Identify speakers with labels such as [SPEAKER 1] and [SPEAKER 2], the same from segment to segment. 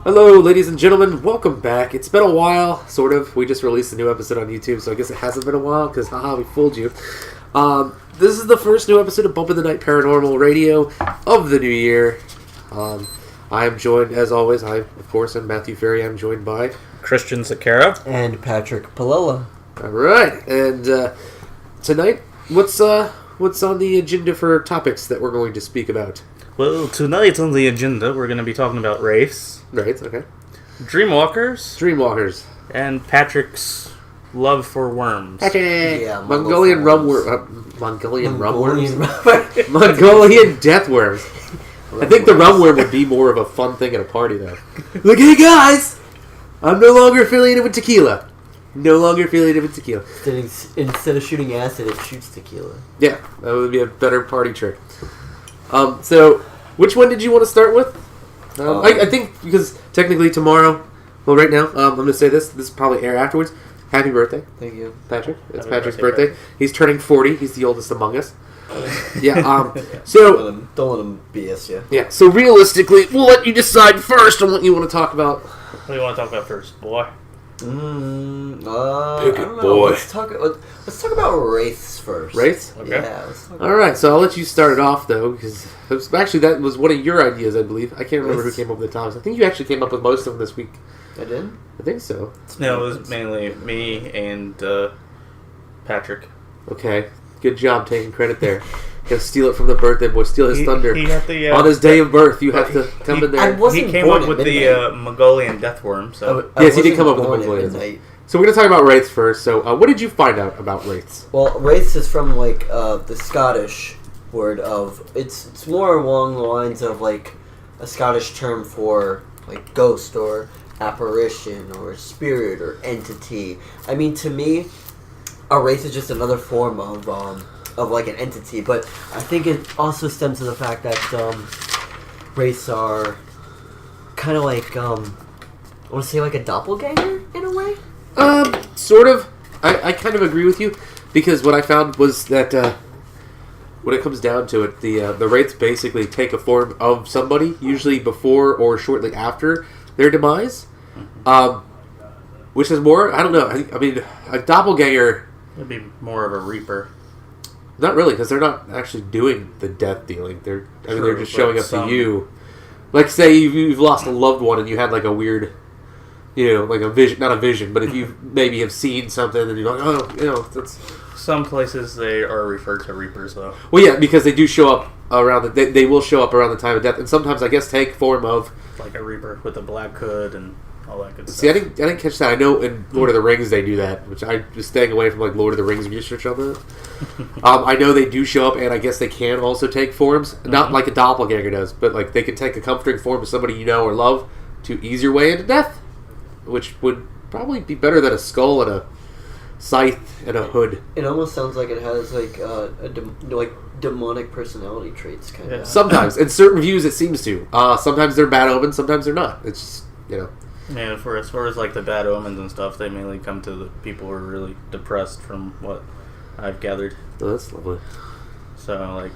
[SPEAKER 1] Hello, ladies and gentlemen. Welcome back. It's been a while, sort of. We just released a new episode on YouTube, so I guess it hasn't been a while, because haha, we fooled you. This is the first new episode of Bumpin' the Night Paranormal Radio of the new year. I am joined, as always, of course, am Matthew Ferry. I'm joined by
[SPEAKER 2] Christian Sakara
[SPEAKER 3] and Patrick Palella.
[SPEAKER 1] Alright, and tonight, what's on the agenda for topics that we're going to speak about?
[SPEAKER 2] Well, tonight on the agenda, we're going to be talking about wraiths.
[SPEAKER 1] Right, okay.
[SPEAKER 2] Dreamwalkers. And Patrick's love for worms.
[SPEAKER 1] Yeah, Mongolian rumworms. Mongolian rumworms?
[SPEAKER 3] Rum-
[SPEAKER 1] Mongolian deathworms. I think the rumworm would be more of a fun thing at a party, though. Like, hey guys! I'm no longer affiliated with tequila.
[SPEAKER 3] Instead of shooting acid, it shoots tequila.
[SPEAKER 1] Yeah, that would be a better party trick. So, which one did you want to start with? I think, because technically tomorrow, well, right now, I'm going to say this will probably air afterwards. Happy birthday.
[SPEAKER 3] Thank you.
[SPEAKER 1] Patrick. It's
[SPEAKER 2] Happy
[SPEAKER 1] Patrick's birthday. He's turning 40. He's the oldest among us.
[SPEAKER 3] So don't let him BS you.
[SPEAKER 1] Yeah, so realistically, we'll let you decide first on what you want to talk about.
[SPEAKER 2] What do you want to talk about first, boy?
[SPEAKER 1] Pick
[SPEAKER 3] I
[SPEAKER 1] it,
[SPEAKER 3] don't know.
[SPEAKER 1] boy.
[SPEAKER 3] Let's talk about wraiths first.
[SPEAKER 1] Wraiths?
[SPEAKER 2] Okay.
[SPEAKER 3] Yeah, let's talk
[SPEAKER 1] Alright, so I'll let you start it off, though, because actually that was one of your ideas, I believe. I can't remember who came up with the topics. I think you actually came up with most of them this week.
[SPEAKER 3] I did?
[SPEAKER 1] I think so.
[SPEAKER 2] No, it was mainly me and Patrick.
[SPEAKER 1] Okay, good job taking credit there. Gotta steal it from the birthday boy, steal his thunder.
[SPEAKER 2] He had the,
[SPEAKER 1] on his day of birth, you have to come in there.
[SPEAKER 2] He came up with the Mongolian deathworm, so...
[SPEAKER 1] Yes, he did come up with the Mongolian. So we're going to talk about wraiths first. So what did you find out about wraiths?
[SPEAKER 3] Well, wraiths is from, like, the Scottish word of... It's more along the lines of, like, a Scottish term for, like, ghost or apparition or spirit or entity. I mean, to me, a wraith is just another form of like, an entity. But I think it also stems to the fact that wraiths are kind of like, I want to say, like, a doppelganger, in a way?
[SPEAKER 1] Sort of. I kind of agree with you, because what I found was that when it comes down to it, the wraiths basically take a form of somebody, usually before or shortly after their demise, which is more, I don't know, I mean, a doppelganger...
[SPEAKER 2] It'd be more of a reaper.
[SPEAKER 1] Not really, because they're not actually doing the death dealing. They're just showing up to you. Like, say you've lost a loved one and you had, like, a weird... like a vision, not a vision, but if you maybe have seen something and you're like, that's...
[SPEAKER 2] Some places they are referred to reapers, though.
[SPEAKER 1] Well, yeah, because they do show up around they will show up around the time of death, and sometimes, I guess, take form of... Like
[SPEAKER 2] a reaper with a black hood and all that good stuff.
[SPEAKER 1] See, I didn't catch that. I know in Lord of the Rings they do that, which I was staying away from, like, Lord of the Rings research on that. I know they do show up, and I guess they can also take forms. Not like a doppelganger does, but, like, they can take a comforting form of somebody you know or love to ease your way into death. Which would probably be better than a skull and a scythe and a hood.
[SPEAKER 3] It almost sounds like it has like demonic personality traits, kind of.
[SPEAKER 1] Sometimes, in certain views, it seems to. Sometimes they're bad omens, sometimes they're not. It's just,
[SPEAKER 2] Yeah, as far as like the bad omens and stuff, they mainly come to the people who are really depressed, from what I've gathered.
[SPEAKER 1] Oh, that's lovely.
[SPEAKER 2] So like.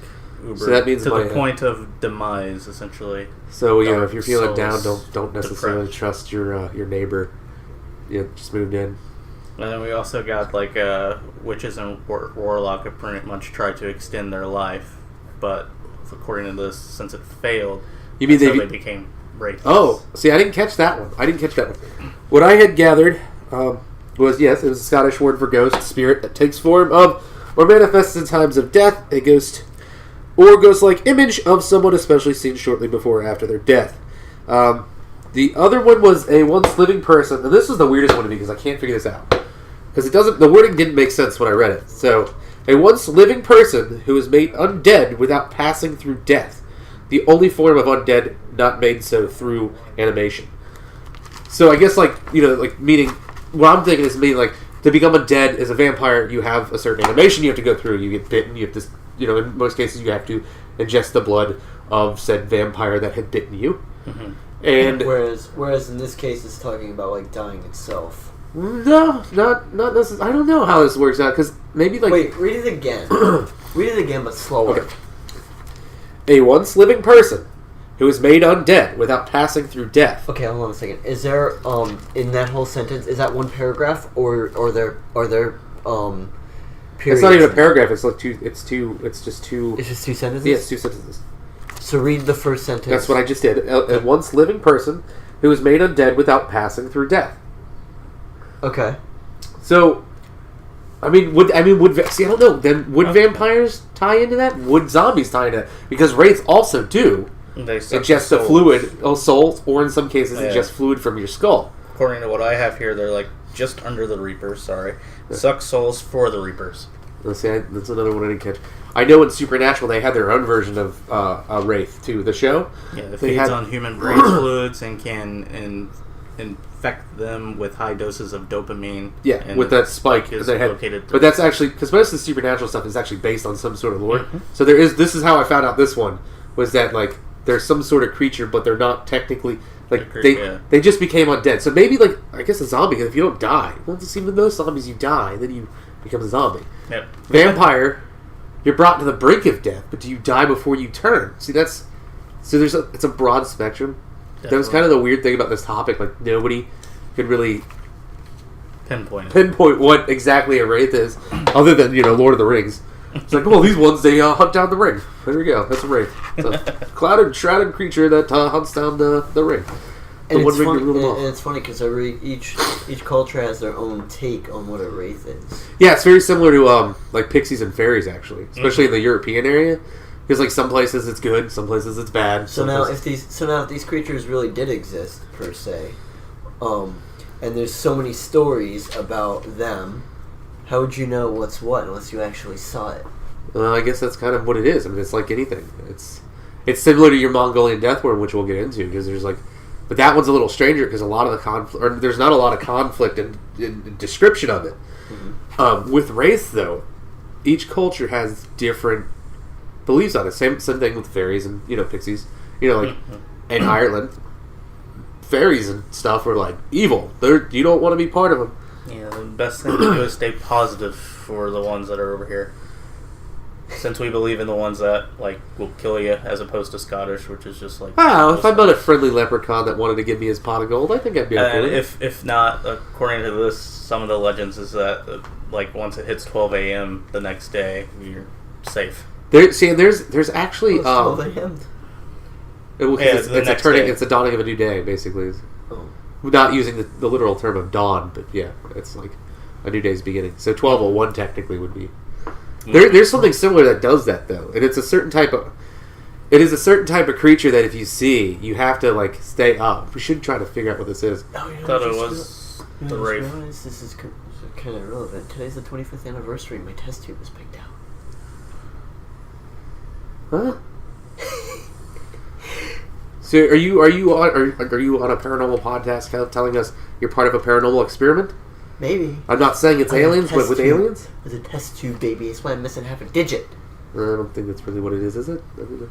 [SPEAKER 1] So that means
[SPEAKER 2] to the point of demise, essentially.
[SPEAKER 1] So if you're feeling down, don't necessarily
[SPEAKER 2] depressed.
[SPEAKER 1] trust your neighbor. Just moved in.
[SPEAKER 2] And then we also got like witches and warlock have pretty much tried to extend their life, but according to this, since it failed,
[SPEAKER 1] you mean
[SPEAKER 2] they became wraiths.
[SPEAKER 1] Oh, see, I didn't catch that one. What I had gathered was, yes, it was a Scottish word for ghost, spirit that takes form of or manifests in times of death, a ghost. Or ghost-like image of someone especially seen shortly before or after their death. The other one was a once living person, and this is the weirdest one to me because I can't figure this out. Because the wording didn't make sense when I read it. So, a once living person who is made undead without passing through death. The only form of undead not made so through animation. So I guess meaning, what I'm thinking is meaning to become undead as a vampire, you have a certain animation you have to go through. You get bitten, you have to... in most cases, you have to ingest the blood of said vampire that had bitten you.
[SPEAKER 2] Mm-hmm.
[SPEAKER 3] And whereas in this case, it's talking about like dying itself.
[SPEAKER 1] No, not necessarily. I don't know how this works out because maybe
[SPEAKER 3] Wait, read it again. Read it again, but slower.
[SPEAKER 1] Okay. A once living person who is made undead without passing through death.
[SPEAKER 3] Okay, hold on a second. Is there in that whole sentence, is that one paragraph, or are there periods?
[SPEAKER 1] It's not even a paragraph. It's like two. It's just two.
[SPEAKER 3] It's just two sentences.
[SPEAKER 1] Yeah, it's two sentences.
[SPEAKER 3] So read the first sentence.
[SPEAKER 1] That's what I just did. A once living person who is made undead without passing through death.
[SPEAKER 3] Okay.
[SPEAKER 1] So, would see? I don't know. Then would vampires tie into that? Would zombies tie into that? Because wraiths also do.
[SPEAKER 2] They suck
[SPEAKER 1] ingest a fluid, souls, or in some cases ingest fluid from your skull.
[SPEAKER 2] According to what I have here, they're like just under the Reapers. Sorry, suck souls for the Reapers.
[SPEAKER 1] Let's see. That's another one I didn't catch. I know in Supernatural they had their own version of a wraith too. The show.
[SPEAKER 2] Yeah, it feeds on human brain fluids and can infect them with high doses of dopamine.
[SPEAKER 1] Yeah,
[SPEAKER 2] and
[SPEAKER 1] with that spike
[SPEAKER 2] is
[SPEAKER 1] they had.
[SPEAKER 2] located.
[SPEAKER 1] But that's actually because most of the Supernatural stuff is actually based on some sort of lore. Mm-hmm. So there is. This is how I found out this one was that like there's some sort of creature, but they're not technically like they just became undead. So maybe like I guess a zombie. If you don't die, once even those zombies you die, then you become a zombie.
[SPEAKER 2] Yep.
[SPEAKER 1] Vampire, you're brought to the brink of death, but do you die before you turn? See, it's a broad spectrum. Definitely. That was kind of the weird thing about this topic. Like nobody could really pinpoint what exactly a wraith is, other than Lord of the Rings. It's like, well, these ones they hunt down the ring. There we go. That's a wraith. It's a clouded, shrouded creature that hunts down the ring.
[SPEAKER 3] And it's funny because each culture has their own take on what a wraith is.
[SPEAKER 1] Yeah, it's very similar to like pixies and fairies, actually, especially in the European area. Because like some places it's good, some places it's bad.
[SPEAKER 3] So now, if these creatures really did exist per se, and there's so many stories about them, how would you know what's what unless you actually saw it?
[SPEAKER 1] I guess that's kind of what it is. I mean, it's like anything. It's similar to your Mongolian deathworm, which we'll get into because there's like. But that one's a little stranger because a lot of the conflict, or there's not a lot of conflict in description of it. Mm-hmm. With wraiths, though, each culture has different beliefs on it. Same thing with fairies and pixies. Like in Ireland, fairies and stuff are like evil. You don't want to be part of them.
[SPEAKER 2] Yeah, the best thing to do is stay positive for the ones that are over here. Since we believe in the ones that like will kill you, as opposed to Scottish, which is just like.
[SPEAKER 1] Wow, if I met a friendly leprechaun that wanted to give me his pot of gold, I think I'd be okay.
[SPEAKER 2] And if not, according to this, some of the legends is that like once it hits 12 a.m. the next day, you're safe.
[SPEAKER 1] There's actually
[SPEAKER 3] 12 a.m.
[SPEAKER 1] It's the dawning of a new day, basically. Oh. Not using the literal term of dawn, but yeah, it's like a new day's beginning. So 12:01 technically would be. There's something similar that does that though, and it's a certain type of. It is a certain type of creature that if you see, you have to like stay up. We should try to figure out what this is.
[SPEAKER 2] Oh, I thought it was the wraith.
[SPEAKER 3] This is kind of relevant. Today's the 25th anniversary, and my test tube was picked out.
[SPEAKER 1] Huh? So are you on a paranormal podcast telling us you're part of a paranormal experiment?
[SPEAKER 3] Maybe.
[SPEAKER 1] I'm not saying it's aliens, but with aliens?
[SPEAKER 3] It's a test tube, baby. That's why I'm missing half a digit.
[SPEAKER 1] I don't think that's really what it is it?
[SPEAKER 3] Maybe.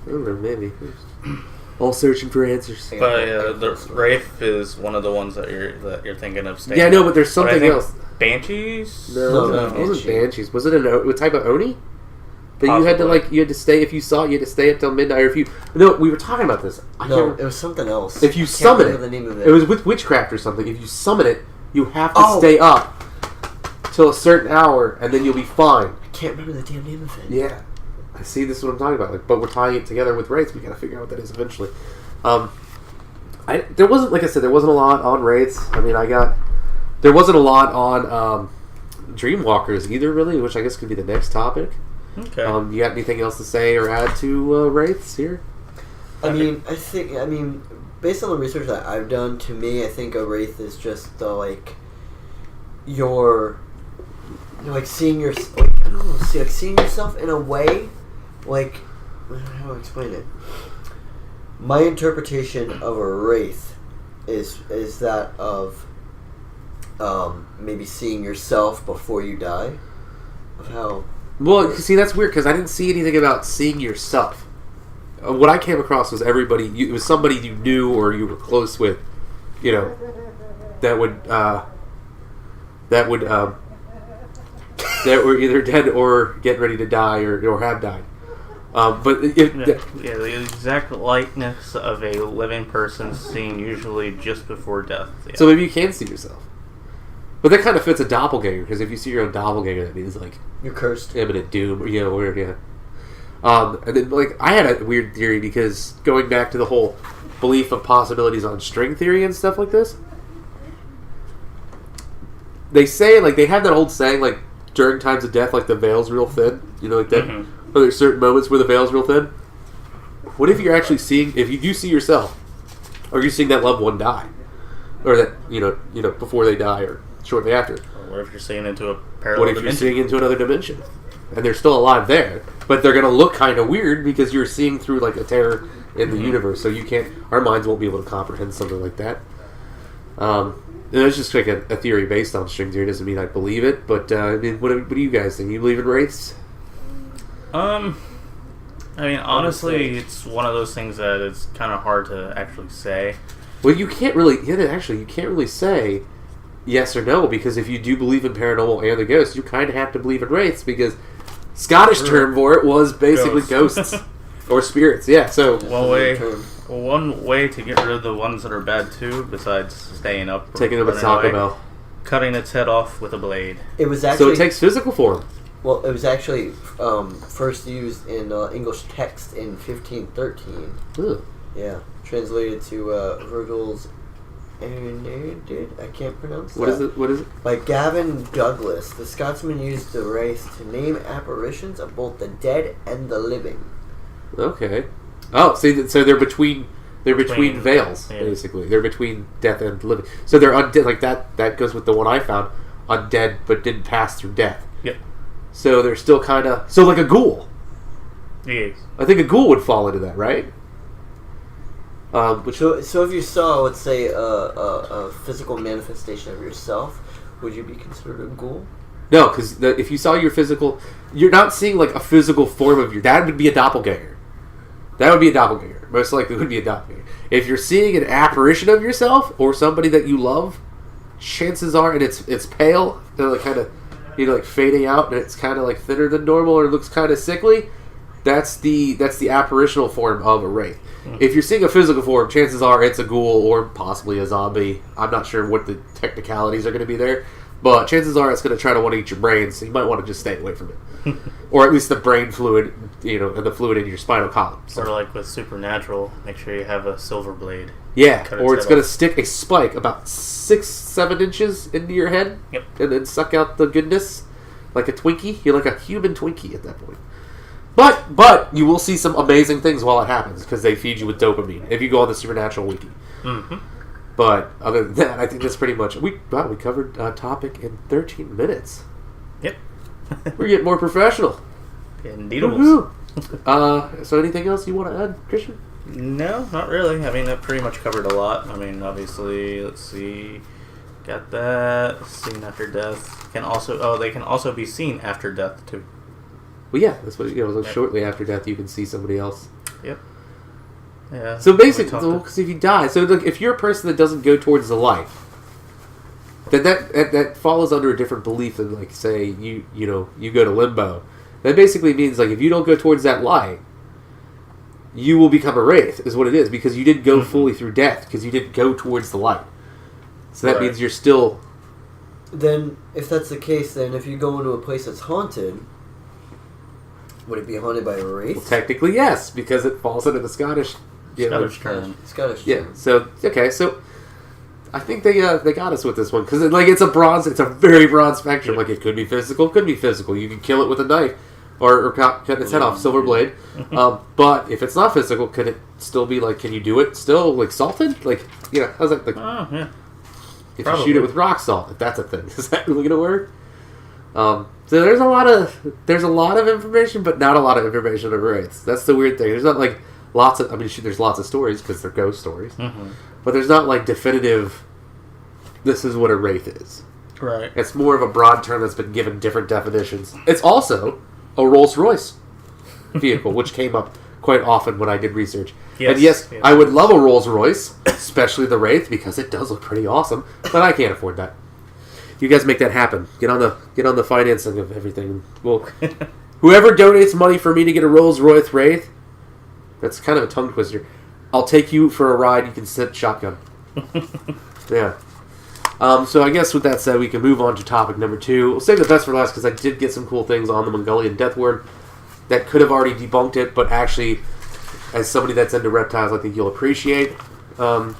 [SPEAKER 1] I don't know, maybe. All searching for answers.
[SPEAKER 2] But the wraith is one of the ones that you're thinking of staying.
[SPEAKER 1] Yeah, no, but there's something else.
[SPEAKER 2] Banshees?
[SPEAKER 1] No, it wasn't banshees. Was it a type of oni? That you had to stay, if you saw it, you had to stay up till midnight, or if you... No, we were talking about this.
[SPEAKER 3] It was something else.
[SPEAKER 1] If you summon it,
[SPEAKER 3] the name of it.
[SPEAKER 1] It was with witchcraft or something. If you summon it, you have to stay up till a certain hour, and then you'll be fine.
[SPEAKER 3] I can't remember the damn name of it.
[SPEAKER 1] Yeah. I see, this is what I'm talking about. Like, but we're tying it together with wraiths. We gotta figure out what that is eventually. There wasn't, like I said, there wasn't a lot on wraiths. I mean, there wasn't a lot on dreamwalkers either, really, which I guess could be the next topic.
[SPEAKER 2] Okay.
[SPEAKER 1] You got anything else to say or add to wraiths here?
[SPEAKER 3] I mean, based on the research that I've done, to me, I think a wraith is just you're seeing seeing yourself in a way, like, how do I explain it? My interpretation of a wraith is that of maybe seeing yourself before you die, of how.
[SPEAKER 1] Well, see, that's weird because I didn't see anything about seeing yourself. What I came across was it was somebody you knew or you were close with, that were either dead or getting ready to die or have died. But
[SPEAKER 2] the exact likeness of a living person seen usually just before death. Yeah.
[SPEAKER 1] So maybe you can see yourself. But that kind of fits a doppelganger, because if you see your own doppelganger, that means, like...
[SPEAKER 3] You're cursed.
[SPEAKER 1] Imminent doom, or, yeah. And then, like, I had a weird theory, because going back to the whole belief of possibilities on string theory and stuff like this, they say, like, they have that old saying, like, during times of death, like, the veil's real thin. You know, like that. Or there's certain moments where the veil's real thin. What if you're actually seeing, if you do see yourself, or you're seeing that loved one die, or that, you know, before they die, or shortly after.
[SPEAKER 2] Or what if you're seeing into a parallel dimension?
[SPEAKER 1] What if you're seeing into another dimension? And they're still alive there, but they're going to look kind of weird because you're seeing through, like, a tear in the universe, so you can't, our minds won't be able to comprehend something like that. And it's just like a theory based on string theory. It doesn't mean I believe it, but I mean, what do you guys think? You believe in wraiths?
[SPEAKER 2] I mean, honestly, it's one of those things that it's kind of hard to actually say.
[SPEAKER 1] Well, you can't really say yes or no, because if you do believe in paranormal and the ghosts, you kind of have to believe in wraiths, because Scottish term for it was basically ghosts or spirits. Yeah, so
[SPEAKER 2] one way to get rid of the ones that are bad too, besides staying up,
[SPEAKER 1] taking them a Taco Bell,
[SPEAKER 2] cutting its head off with a blade.
[SPEAKER 3] It was actually,
[SPEAKER 1] so it takes physical form.
[SPEAKER 3] Well, it was actually first used in English text in 1513.
[SPEAKER 1] Ugh.
[SPEAKER 3] Yeah, translated to Virgil's Aeneid. I can't pronounce
[SPEAKER 1] What
[SPEAKER 3] that.
[SPEAKER 1] What is it?
[SPEAKER 3] By Gavin Douglas, the Scotsman used the wraith to name apparitions of both the dead and the living.
[SPEAKER 1] Okay. Oh, see, so they're between veils,
[SPEAKER 2] yeah.
[SPEAKER 1] basically. They're between death and living. So they're undead, like that. That goes with the one I found, undead but didn't pass through death.
[SPEAKER 2] Yep.
[SPEAKER 1] So they're still kind of like a ghoul.
[SPEAKER 2] Yes.
[SPEAKER 1] I think a ghoul would fall into that, right?
[SPEAKER 3] So if you saw, let's say, a physical manifestation of yourself, would you be considered a ghoul?
[SPEAKER 1] No, because if you saw your physical, you're not seeing like a physical form of that would be a doppelganger. That would be a doppelganger. Most likely, it would be a doppelganger. If you're seeing an apparition of yourself or somebody that you love, chances are, and it's pale, they're like kind of, like fading out, and it's kind of like thinner than normal, or it looks kind of sickly. That's the apparitional form of a wraith. If you're seeing a physical form, chances are it's a ghoul or possibly a zombie. I'm not sure what the technicalities are going to be there, but chances are it's going to try to want to eat your brain, so you might want to just stay away from it. Or at least the brain fluid, and the fluid in your spinal column.
[SPEAKER 2] Sort of like with Supernatural, make sure you have a silver blade.
[SPEAKER 1] Yeah, or it's going to stick a spike about 6-7 inches into your head, and then suck out the goodness like a Twinkie. You're like a human Twinkie at that point. But you will see some amazing things while it happens, because they feed you with dopamine if you go on the Supernatural wiki. Mm-hmm. But other than that, I think that's pretty much... We covered a topic in 13 minutes.
[SPEAKER 2] Yep.
[SPEAKER 1] We're getting more professional.
[SPEAKER 2] Indeed.
[SPEAKER 1] So anything else you want to add, Christian?
[SPEAKER 2] No, not really. I mean, that pretty much covered a lot. I mean, obviously, let's see... Got that. Seen after death. They can also be seen after death, too.
[SPEAKER 1] Well, yeah, that's what shortly after death you can see somebody else.
[SPEAKER 2] Yep. Yeah.
[SPEAKER 1] So basically, because if you die, so look, if you're a person that doesn't go towards the light, then that follows under a different belief than, like, say you go to limbo. That basically means, like, if you don't go towards that light, you will become a wraith, is what it is, because you didn't go fully through death, because you didn't go towards the light. So that means you're still.
[SPEAKER 3] Then, if that's the case, then if you go into a place that's haunted. Would it be haunted by a wraith?
[SPEAKER 1] Well, technically, yes, because it falls under the Scottish
[SPEAKER 2] term.
[SPEAKER 3] Scottish
[SPEAKER 1] term. Yeah. So I think they got us with this one, because it's a very broad spectrum. Like, it could be physical, could be physical. You can kill it with a knife, or cut its head off, silver blade. But if it's not physical, could it still be like? Can you do it still, like, salted? Like, how's that? Like, if you shoot it with rock salt, if that's a thing, is that really gonna work? So there's a lot of information, but not a lot of information on wraiths. That's the weird thing. There's not like lots of. I mean, there's lots of stories because they're ghost stories, but there's not like definitive. This is what a wraith is.
[SPEAKER 2] Right.
[SPEAKER 1] It's more of a broad term that's been given different definitions. It's also a Rolls-Royce vehicle, which came up quite often when I did research.
[SPEAKER 2] Yes,
[SPEAKER 1] and yes, I would love a Rolls-Royce, especially the Wraith, because it does look pretty awesome, but I can't afford that. You guys make that happen. Get on the financing of everything. We'll Whoever donates money for me to get a Rolls Royce Wraith, that's kind of a tongue twister. I'll take you for a ride. You can sit shotgun. Yeah. So I guess with that said, we can move on to topic number 2. We'll save the best for last because I did get some cool things on the Mongolian deathworm that could have already debunked it, but actually, as somebody that's into reptiles, I think you'll appreciate.
[SPEAKER 3] And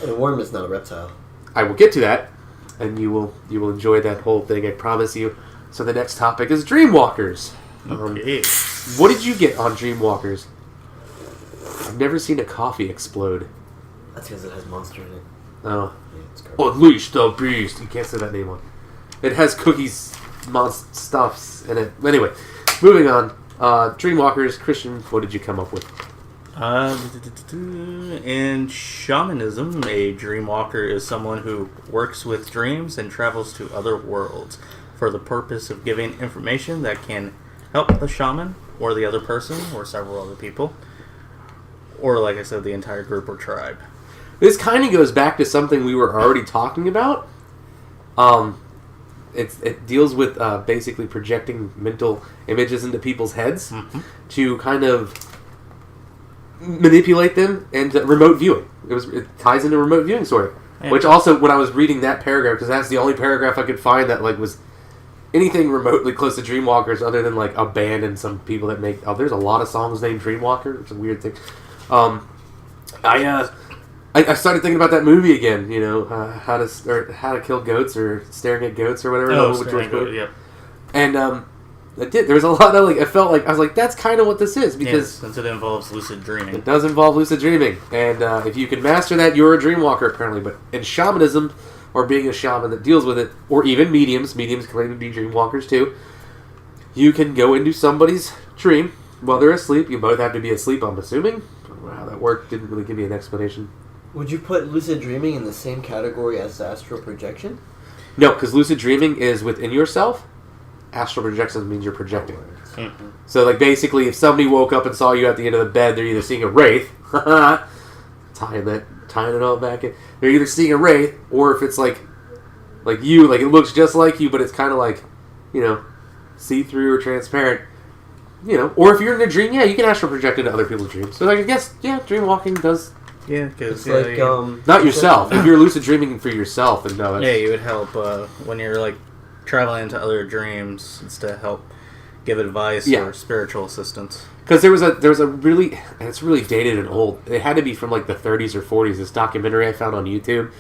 [SPEAKER 3] a worm is not a reptile.
[SPEAKER 1] I will get to that, and you will enjoy that whole thing, I promise you. So the next topic is dreamwalkers.
[SPEAKER 2] Okay.
[SPEAKER 1] What did you get on dreamwalkers? I've never seen a coffee explode.
[SPEAKER 3] That's because it has monster in it.
[SPEAKER 1] Oh.
[SPEAKER 3] Yeah, it's garbage.
[SPEAKER 1] Unleash the beast. You can't say that name on. It has cookies, stuffs in it. Anyway, moving on. Dreamwalkers. Christian, what did you come up with?
[SPEAKER 2] In shamanism, a dreamwalker is someone who works with dreams and travels to other worlds for the purpose of giving information that can help the shaman or the other person or several other people, or like I said, the entire group or tribe.
[SPEAKER 1] This kind of goes back to something we were already talking about. It deals with basically projecting mental images into people's heads to kind of manipulate them, and remote viewing. It ties into remote viewing, sort of. Yeah. Which also, when I was reading that paragraph, because that's the only paragraph I could find that was anything remotely close to Dreamwalkers, other than a band and some people that make. Oh, there's a lot of songs named Dreamwalker. It's a weird thing. I started thinking about that movie again. How to kill goats or staring at goats or whatever.
[SPEAKER 2] Yeah.
[SPEAKER 1] And there was a lot of I felt like I was like, that's kind of what this is, because
[SPEAKER 2] since it involves lucid dreaming.
[SPEAKER 1] It does involve lucid dreaming, and if you can master that, you're a dreamwalker apparently. But in shamanism, or being a shaman that deals with it, or even mediums claim to be dreamwalkers too, you can go into somebody's dream while they're asleep. You both have to be asleep, I'm assuming. I don't know how that worked. Didn't really give me an explanation.
[SPEAKER 3] Would you put lucid dreaming in the same category as astral projection?
[SPEAKER 1] No, because lucid dreaming is within yourself. Astral projection means you're projecting.
[SPEAKER 2] Mm-hmm.
[SPEAKER 1] So, basically, if somebody woke up and saw you at the end of the bed, they're either seeing a wraith, tying it all back in. They're either seeing a wraith, or if it's like you, it looks just like you, but it's kind of see-through or transparent. Or if you're in a dream, you can astral project into other people's dreams. So, I guess, dream walking does.
[SPEAKER 2] Yeah, because
[SPEAKER 1] not yourself. If you're lucid dreaming for yourself, then no.
[SPEAKER 2] You would help when you're traveling into other dreams. It's to help give advice or spiritual assistance. Because
[SPEAKER 1] there was a really, and it's really dated and old. It had to be from the 30s or 40s. This documentary I found on YouTube,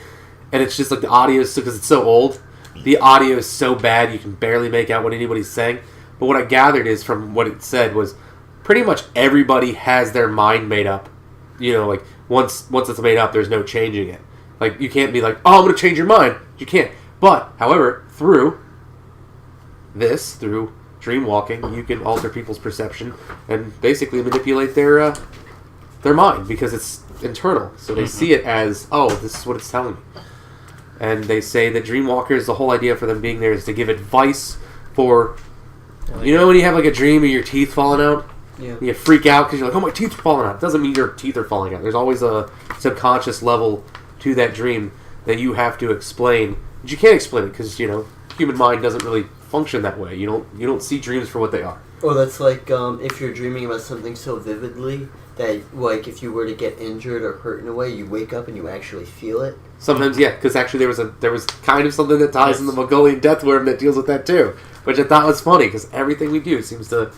[SPEAKER 1] and it's just the audio, because it's so old. The audio is so bad you can barely make out what anybody's saying. But what I gathered is from what it said was pretty much everybody has their mind made up. Once it's made up, there's no changing it. You can't be oh, I'm going to change your mind. You can't. But, however, through dream walking, you can alter people's perception and basically manipulate their mind, because it's internal. So they see it as, oh, this is what it's telling me. And they say that dreamwalkers, the whole idea for them being there is to give advice for, when you have a dream of your teeth falling out?
[SPEAKER 3] Yeah.
[SPEAKER 1] You freak out because you're oh, my teeth are falling out. It doesn't mean your teeth are falling out. There's always a subconscious level to that dream that you have to explain. But you can't explain it because, human mind doesn't really function that way. You don't see dreams for what they are.
[SPEAKER 3] Oh, that's if you're dreaming about something so vividly that, if you were to get injured or hurt in a way, you wake up and you actually feel it.
[SPEAKER 1] Sometimes, yeah, because actually there was kind of something that ties in the Mongolian deathworm that deals with that too, which I thought was funny, because everything we do seems to...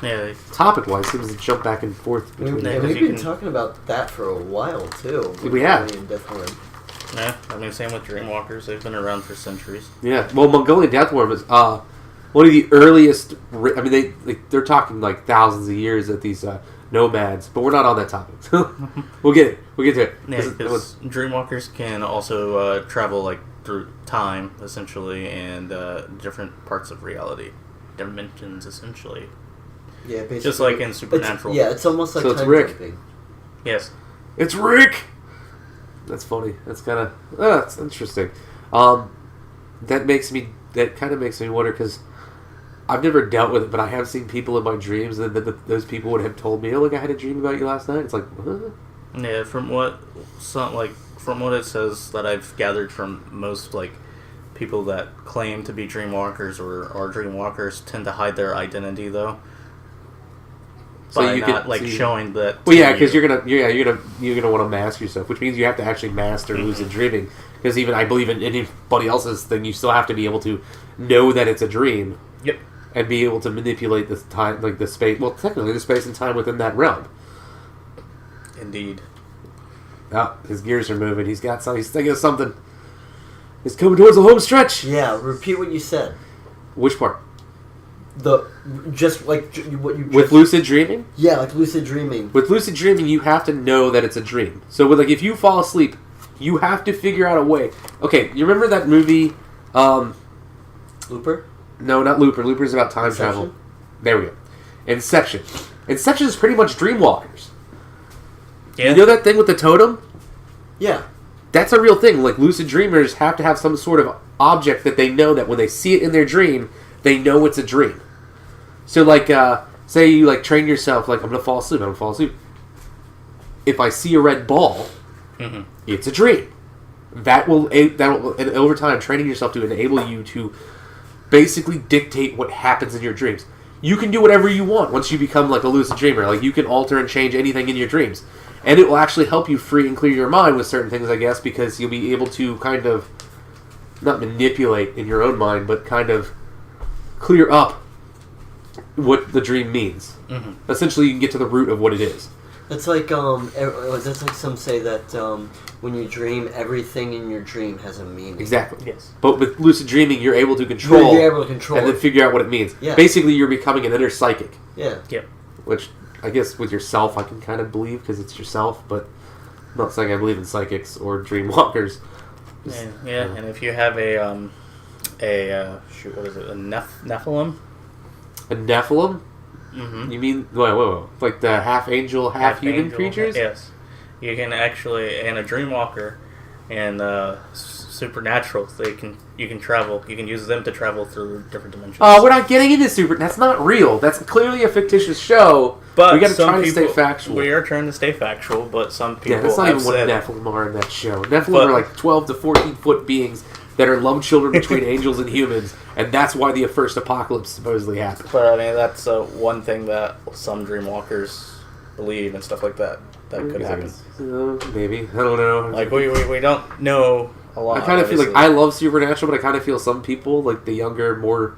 [SPEAKER 2] Yeah.
[SPEAKER 1] Topic-wise, seems to jump back and forth between.
[SPEAKER 3] We've been talking about that for a while too.
[SPEAKER 1] We have.
[SPEAKER 2] Yeah, same with dreamwalkers. They've been around for centuries.
[SPEAKER 1] Yeah, well, Mongolian deathworm is one of the earliest. They're talking thousands of years that these nomads, but we're not on that topic. We'll get to it.
[SPEAKER 2] Yeah, because dreamwalkers can also travel through time, essentially, and different parts of reality, dimensions, essentially.
[SPEAKER 3] Yeah, basically.
[SPEAKER 2] Just like in Supernatural.
[SPEAKER 3] It's almost like
[SPEAKER 1] so
[SPEAKER 3] time
[SPEAKER 1] Rick.
[SPEAKER 3] jumping.
[SPEAKER 2] Yes.
[SPEAKER 1] It's Rick! That's funny. That's kind of... that's interesting. That kind of makes me wonder, because I've never dealt with it, but I have seen people in my dreams, and those people would have told me, I had a dream about you last night. It's what?
[SPEAKER 2] Yeah, from what it says that I've gathered from most, people that claim to be dreamwalkers or are dreamwalkers tend to hide their identity, though.
[SPEAKER 1] So
[SPEAKER 2] By
[SPEAKER 1] you
[SPEAKER 2] not
[SPEAKER 1] could
[SPEAKER 2] like
[SPEAKER 1] see-
[SPEAKER 2] showing that.
[SPEAKER 1] Well, yeah,
[SPEAKER 2] to
[SPEAKER 1] because
[SPEAKER 2] you.
[SPEAKER 1] you're gonna want to mask yourself, which means you have to actually master lucid dreaming. Because even I believe in anybody else's thing, you still have to be able to know that it's a dream.
[SPEAKER 2] Yep.
[SPEAKER 1] And be able to manipulate the time, like the space. Well, technically, the space and time within that realm.
[SPEAKER 2] Indeed.
[SPEAKER 1] Ah, his gears are moving. He's got some. He's thinking of something. He's coming towards the home stretch.
[SPEAKER 3] Yeah, repeat what you said.
[SPEAKER 1] Which part?
[SPEAKER 3] What you
[SPEAKER 1] With lucid dreaming?
[SPEAKER 3] Yeah, like lucid dreaming.
[SPEAKER 1] With lucid dreaming, you have to know that it's a dream. So, if you fall asleep, you have to figure out a way. Okay, you remember that movie?
[SPEAKER 3] Looper?
[SPEAKER 1] No, not Looper. Looper's about time
[SPEAKER 3] Inception?
[SPEAKER 1] travel. There we go. Inception. Inception is pretty much dreamwalkers.
[SPEAKER 2] Yeah.
[SPEAKER 1] You know that thing with the totem?
[SPEAKER 3] Yeah.
[SPEAKER 1] That's a real thing. Like, lucid dreamers have to have some sort of object that they know that when they see it in their dream, they know it's a dream. So, say you, train yourself, I'm going to fall asleep. If I see a red ball, it's a dream. That will, and over time, training yourself to enable you to basically dictate what happens in your dreams. You can do whatever you want once you become, a lucid dreamer. Like, you can alter and change anything in your dreams. And it will actually help you free and clear your mind with certain things, I guess, because you'll be able to kind of, not manipulate in your own mind, but kind of clear up what the dream means. Mm-hmm. Essentially, you can get to the root of what it is.
[SPEAKER 3] That's like some say that when you dream, everything in your dream has a meaning.
[SPEAKER 1] Exactly.
[SPEAKER 2] Yes.
[SPEAKER 1] But with lucid dreaming, you're able to control.
[SPEAKER 3] You're able to control
[SPEAKER 1] and then figure out what it means.
[SPEAKER 3] Yeah.
[SPEAKER 1] Basically, you're becoming an inner psychic.
[SPEAKER 3] Yeah.
[SPEAKER 2] Yep.
[SPEAKER 1] Which, I guess, with yourself, I can kind of believe because it's yourself. But I'm not saying I believe in psychics or dreamwalkers.
[SPEAKER 2] Yeah. And if you have what is it? A Nephilim?
[SPEAKER 1] A Nephilim?
[SPEAKER 2] Mm-hmm.
[SPEAKER 1] You mean wait. Like the half angel, half human
[SPEAKER 2] angel,
[SPEAKER 1] creatures?
[SPEAKER 2] Yes. You can actually, and a dreamwalker and supernatural, you can travel. You can use them to travel through different dimensions.
[SPEAKER 1] Oh, we're not getting into super. That's not real. That's clearly a fictitious show.
[SPEAKER 2] But
[SPEAKER 1] we got to
[SPEAKER 2] some
[SPEAKER 1] try to stay
[SPEAKER 2] people-
[SPEAKER 1] factual.
[SPEAKER 2] We are trying to stay factual, but some people
[SPEAKER 1] Yeah, that's not
[SPEAKER 2] have
[SPEAKER 1] even what
[SPEAKER 2] said,
[SPEAKER 1] Nephilim are in that show. Nephilim are 12 to 14 foot beings that are love children between angels and humans, and that's why the first apocalypse supposedly happened.
[SPEAKER 2] But I mean, that's one thing that some dreamwalkers believe and stuff like that could happen.
[SPEAKER 1] Maybe. I don't know.
[SPEAKER 2] Like we don't know a lot.
[SPEAKER 1] I kind of feel like
[SPEAKER 2] obviously.
[SPEAKER 1] I love supernatural, but I kind of feel some people, like the younger, more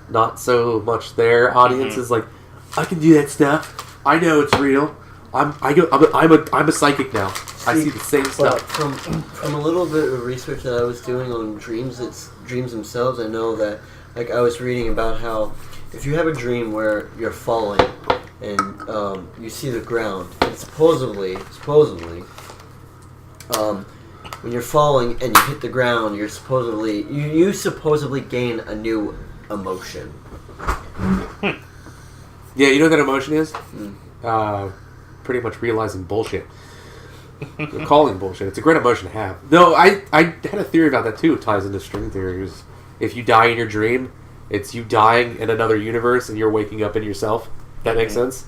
[SPEAKER 1] not so much their audience, is like, I can do that stuff. I know it's real. I'm a psychic now. I see the same
[SPEAKER 3] But
[SPEAKER 1] stuff.
[SPEAKER 3] from a little bit of research that I was doing on dreams, it's dreams themselves. I know that, I was reading about how if you have a dream where you're falling and you see the ground, and supposedly, when you're falling and you hit the ground, you supposedly gain a new emotion.
[SPEAKER 1] Yeah, you know what that emotion is? Pretty much realizing bullshit. You're calling bullshit. It's a great emotion to have. No, I had a theory about that too. It ties into string theories. If you die in your dream, it's you dying in another universe and you're waking up in yourself. That makes sense?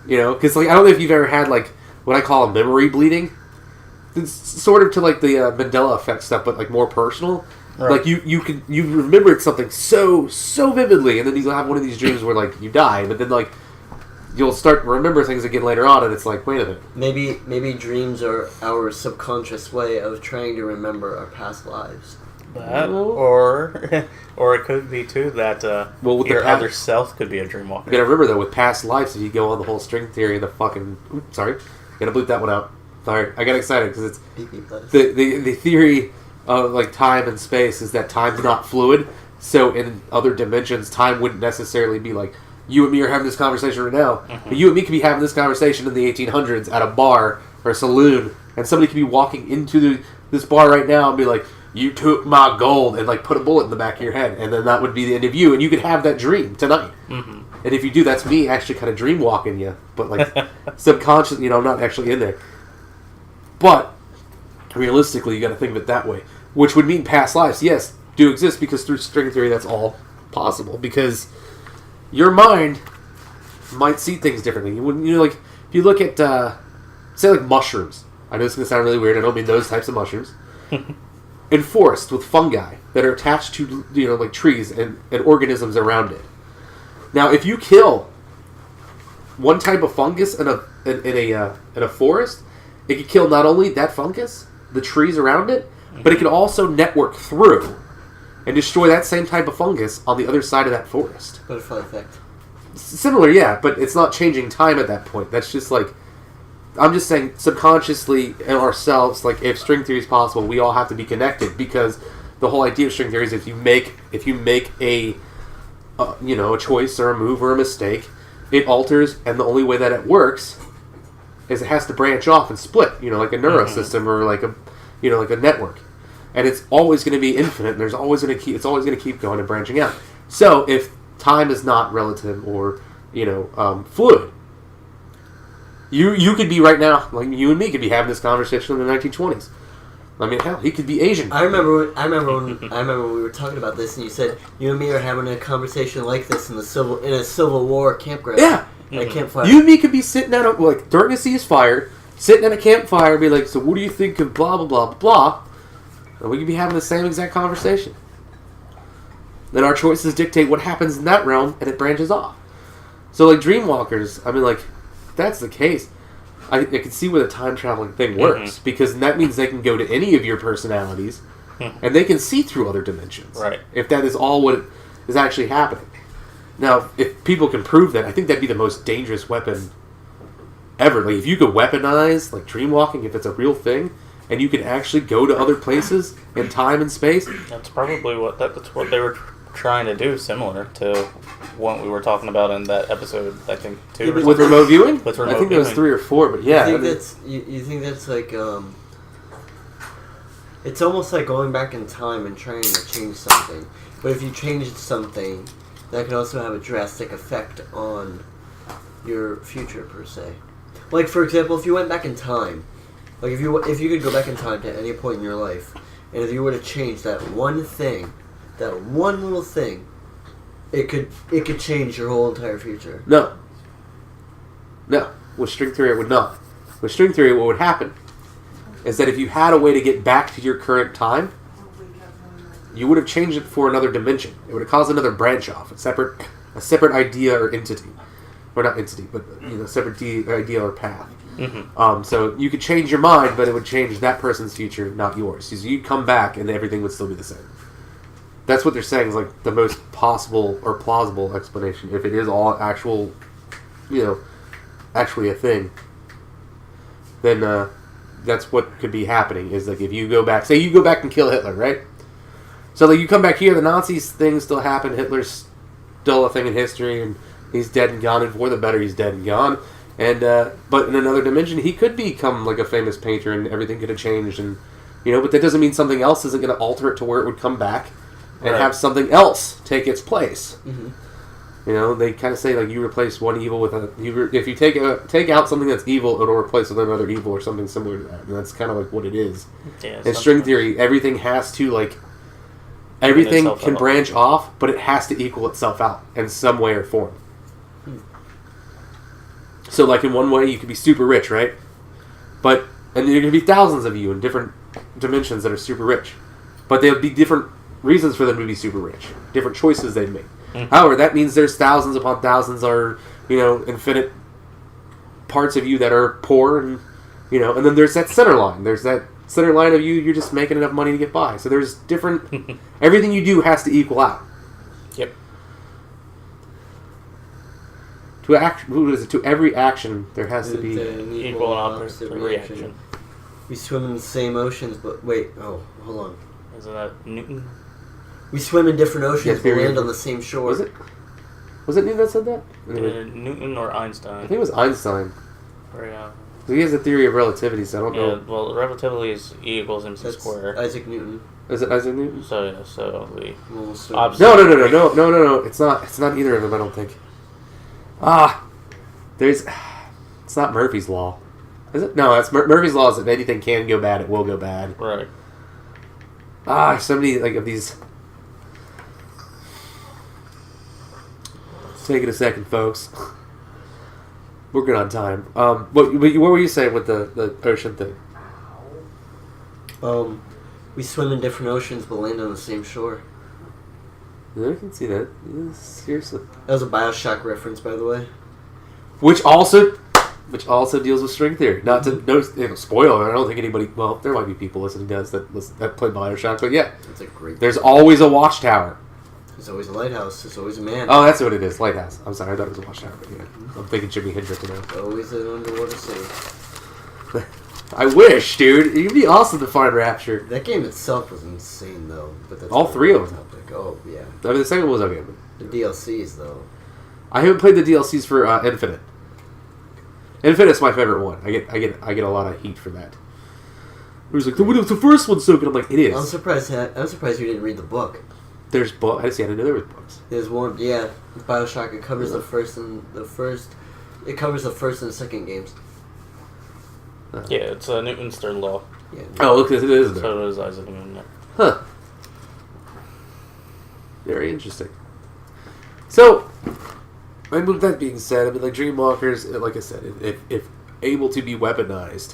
[SPEAKER 1] You know, because I don't know if you've ever had what I call a memory bleeding. It's sort of to the Mandela effect stuff, but more personal.
[SPEAKER 2] Right.
[SPEAKER 1] You remembered something so vividly, and then you'll have one of these dreams where you die, but then you'll start to remember things again later on, and it's wait a minute.
[SPEAKER 3] Maybe dreams are our subconscious way of trying to remember our past lives.
[SPEAKER 2] That, or it could be too that
[SPEAKER 1] with
[SPEAKER 2] your
[SPEAKER 1] the
[SPEAKER 2] other self could be a dreamwalker.
[SPEAKER 1] You gotta remember though, with past lives, if you go on the whole string theory, sorry, gotta bleep that one out. Sorry, I got excited because it's the theory of time and space is that time's not fluid. So in other dimensions, time wouldn't necessarily be you and me are having this conversation right now. But you and me could be having this conversation in the 1800s at a bar or a saloon, and somebody could be walking into this bar right now and be like, "You took my gold," and put a bullet in the back of your head, and then that would be the end of you, and you could have that dream tonight. Mm-hmm. And if you do, that's me actually kind of dream walking you, but subconsciously, I'm not actually in there. But realistically, you got to think of it that way, which would mean past lives, yes, do exist, because through string theory, that's all possible, because your mind might see things differently. If you look at, say, mushrooms. I know it's going to sound really weird. I don't mean those types of mushrooms. enforced with fungi that are attached to, like trees and organisms around it. Now, if you kill one type of fungus in a forest, it could kill not only that fungus, the trees around it, but it could also network through and destroy that same type of fungus on the other side of that forest.
[SPEAKER 3] Butterfly effect.
[SPEAKER 1] Similar, yeah, but it's not changing time at that point. That's just like, I'm just saying subconsciously in ourselves, like if string theory is possible, we all have to be connected, because the whole idea of string theory is if you make a a choice or a move or a mistake, it alters, and the only way that it works is it has to branch off and split, like a neurosystem or like a network, and it's always going to be infinite. And it's always going to keep going and branching out. So if time is not relative or fluid, you could be right now, like you and me could be having this conversation in the 1920s. I mean, hell, he could be Asian.
[SPEAKER 3] I remember when we were talking about this, and you said you and me are having a conversation like this in a Civil War campground.
[SPEAKER 1] Yeah,
[SPEAKER 3] at a campfire.
[SPEAKER 1] You and me could be sitting at during a ceasefire, sitting at a campfire, and be like, "So, what do you think of blah blah blah blah?" And we could be having the same exact conversation. Then our choices dictate what happens in that realm, and it branches off. So, like dreamwalkers, I mean, like that's the case. I can see where the time traveling thing works, because that means they can go to any of your personalities, and they can see through other dimensions.
[SPEAKER 2] Right.
[SPEAKER 1] If that is all what is actually happening. Now, if people can prove that, I think that'd be the most dangerous weapon ever. Like, if you could weaponize, like, dreamwalking, if it's a real thing, and you can actually go to other places in time and space.
[SPEAKER 2] That's probably that's what they were trying to do, similar to what we were talking about in that episode, I think, too.
[SPEAKER 1] Yeah, with remote viewing?
[SPEAKER 2] With remote
[SPEAKER 1] I think there was 3 or 4, but yeah.
[SPEAKER 3] You think that's like, it's almost like going back in time and trying to change something. But if you changed something, that could also have a drastic effect on your future, per se. Like, for example, if you went back in time, like if you could go back in time to any point in your life, and if you were to change that one thing, that one little thing, it could change your whole entire future.
[SPEAKER 1] No. With string theory, it would not. With string theory, what would happen is that if you had a way to get back to your current time, you would have changed it for another dimension. It would have caused another branch off, a separate idea or entity, or not entity, but separate idea or path.
[SPEAKER 2] Mm-hmm.
[SPEAKER 1] So you could change your mind, but it would change that person's future, not yours. So you'd come back, and everything would still be the same. That's what they're saying is like the most possible or plausible explanation. If it is all actually a thing, then that's what could be happening. Is like if you go back, say you go back and kill Hitler, right? So like you come back here, the Nazis thing still happened. Hitler's still a thing in history, and he's dead and gone. And for the better, he's dead and gone. And but in another dimension, he could become like a famous painter, and everything could have changed. And but that doesn't mean something else isn't going to alter it to where it would come back and have something else take its place.
[SPEAKER 3] Mm-hmm.
[SPEAKER 1] They kind of say like you replace one evil with if you take out something that's evil, it'll replace with another evil or something similar to that. And that's kind of like what it is.
[SPEAKER 2] Yeah,
[SPEAKER 1] in string theory, everything has to everything can branch off, but it has to equal itself out in some way or form. So like in one way you could be super rich, right? And there could be thousands of you in different dimensions that are super rich. But there would be different reasons for them to be super rich. Different choices they'd make. Mm-hmm. However, that means there's thousands upon thousands or, infinite parts of you that are poor and then there's that center line. There's that center line of you're just making enough money to get by. So there's different everything you do has to equal out.
[SPEAKER 2] Yep.
[SPEAKER 1] To every action there has to be
[SPEAKER 2] equal and opposite reaction.
[SPEAKER 3] We swim in the same oceans, but wait, hold on.
[SPEAKER 2] Isn't that Newton?
[SPEAKER 3] We swim in different oceans, but land on the same shore.
[SPEAKER 1] Was it Newton that said that?
[SPEAKER 2] Newton or Einstein?
[SPEAKER 1] I think it was Einstein.
[SPEAKER 2] Yeah.
[SPEAKER 1] So he has a theory of relativity, so I don't know.
[SPEAKER 2] Well, relativity is E equals MC squared.
[SPEAKER 3] Isaac Newton.
[SPEAKER 1] Is it Isaac Newton?
[SPEAKER 2] So the
[SPEAKER 1] No. It's not either of them, I don't think. It's not Murphy's Law. Is it? No, it's Murphy's Law is that if anything can go bad, it will go bad.
[SPEAKER 2] Right.
[SPEAKER 1] So many of these. Take it a second, folks. We're good on time. What were you saying with the ocean thing?
[SPEAKER 3] We swim in different oceans but land on the same shore.
[SPEAKER 1] Yeah, I can see that. Yeah, seriously.
[SPEAKER 3] That was a Bioshock reference, by the way.
[SPEAKER 1] Which also deals with string theory. Not to spoiler. I don't think anybody. Well, there might be people listening to us that play Bioshock, but yeah,
[SPEAKER 3] That's a great.
[SPEAKER 1] there's always a watchtower.
[SPEAKER 3] There's always a lighthouse. There's always a man.
[SPEAKER 1] Oh, that's what it is. Lighthouse. I'm sorry, I thought it was a watchtower. But yeah, I'm thinking Jimi Hendrix now.
[SPEAKER 3] Always an underwater city.
[SPEAKER 1] I wish, dude. It'd be awesome to find Rapture.
[SPEAKER 3] That game itself was insane, though. But that's
[SPEAKER 1] All three of them.
[SPEAKER 3] topic. Oh yeah.
[SPEAKER 1] I mean, the second one was okay. But
[SPEAKER 3] The DLCs though.
[SPEAKER 1] I haven't played the DLCs for Infinite. Infinite's my favorite one. I get a lot of heat for that. Who's like, the first one's so good. I'm like, it is.
[SPEAKER 3] I'm surprised you didn't read the book.
[SPEAKER 1] There's books. I didn't know there was books.
[SPEAKER 3] There's one. Yeah, Bioshock. It covers the first and the first. It covers the first and the second games.
[SPEAKER 2] Yeah, it's Newton's third law.
[SPEAKER 3] Yeah.
[SPEAKER 1] Oh, look, it is there.
[SPEAKER 2] So is Isaac Newton. Yeah.
[SPEAKER 1] Huh. Very interesting. So, and with that being said, I mean, like, Dreamwalkers, like I said, if able to be weaponized,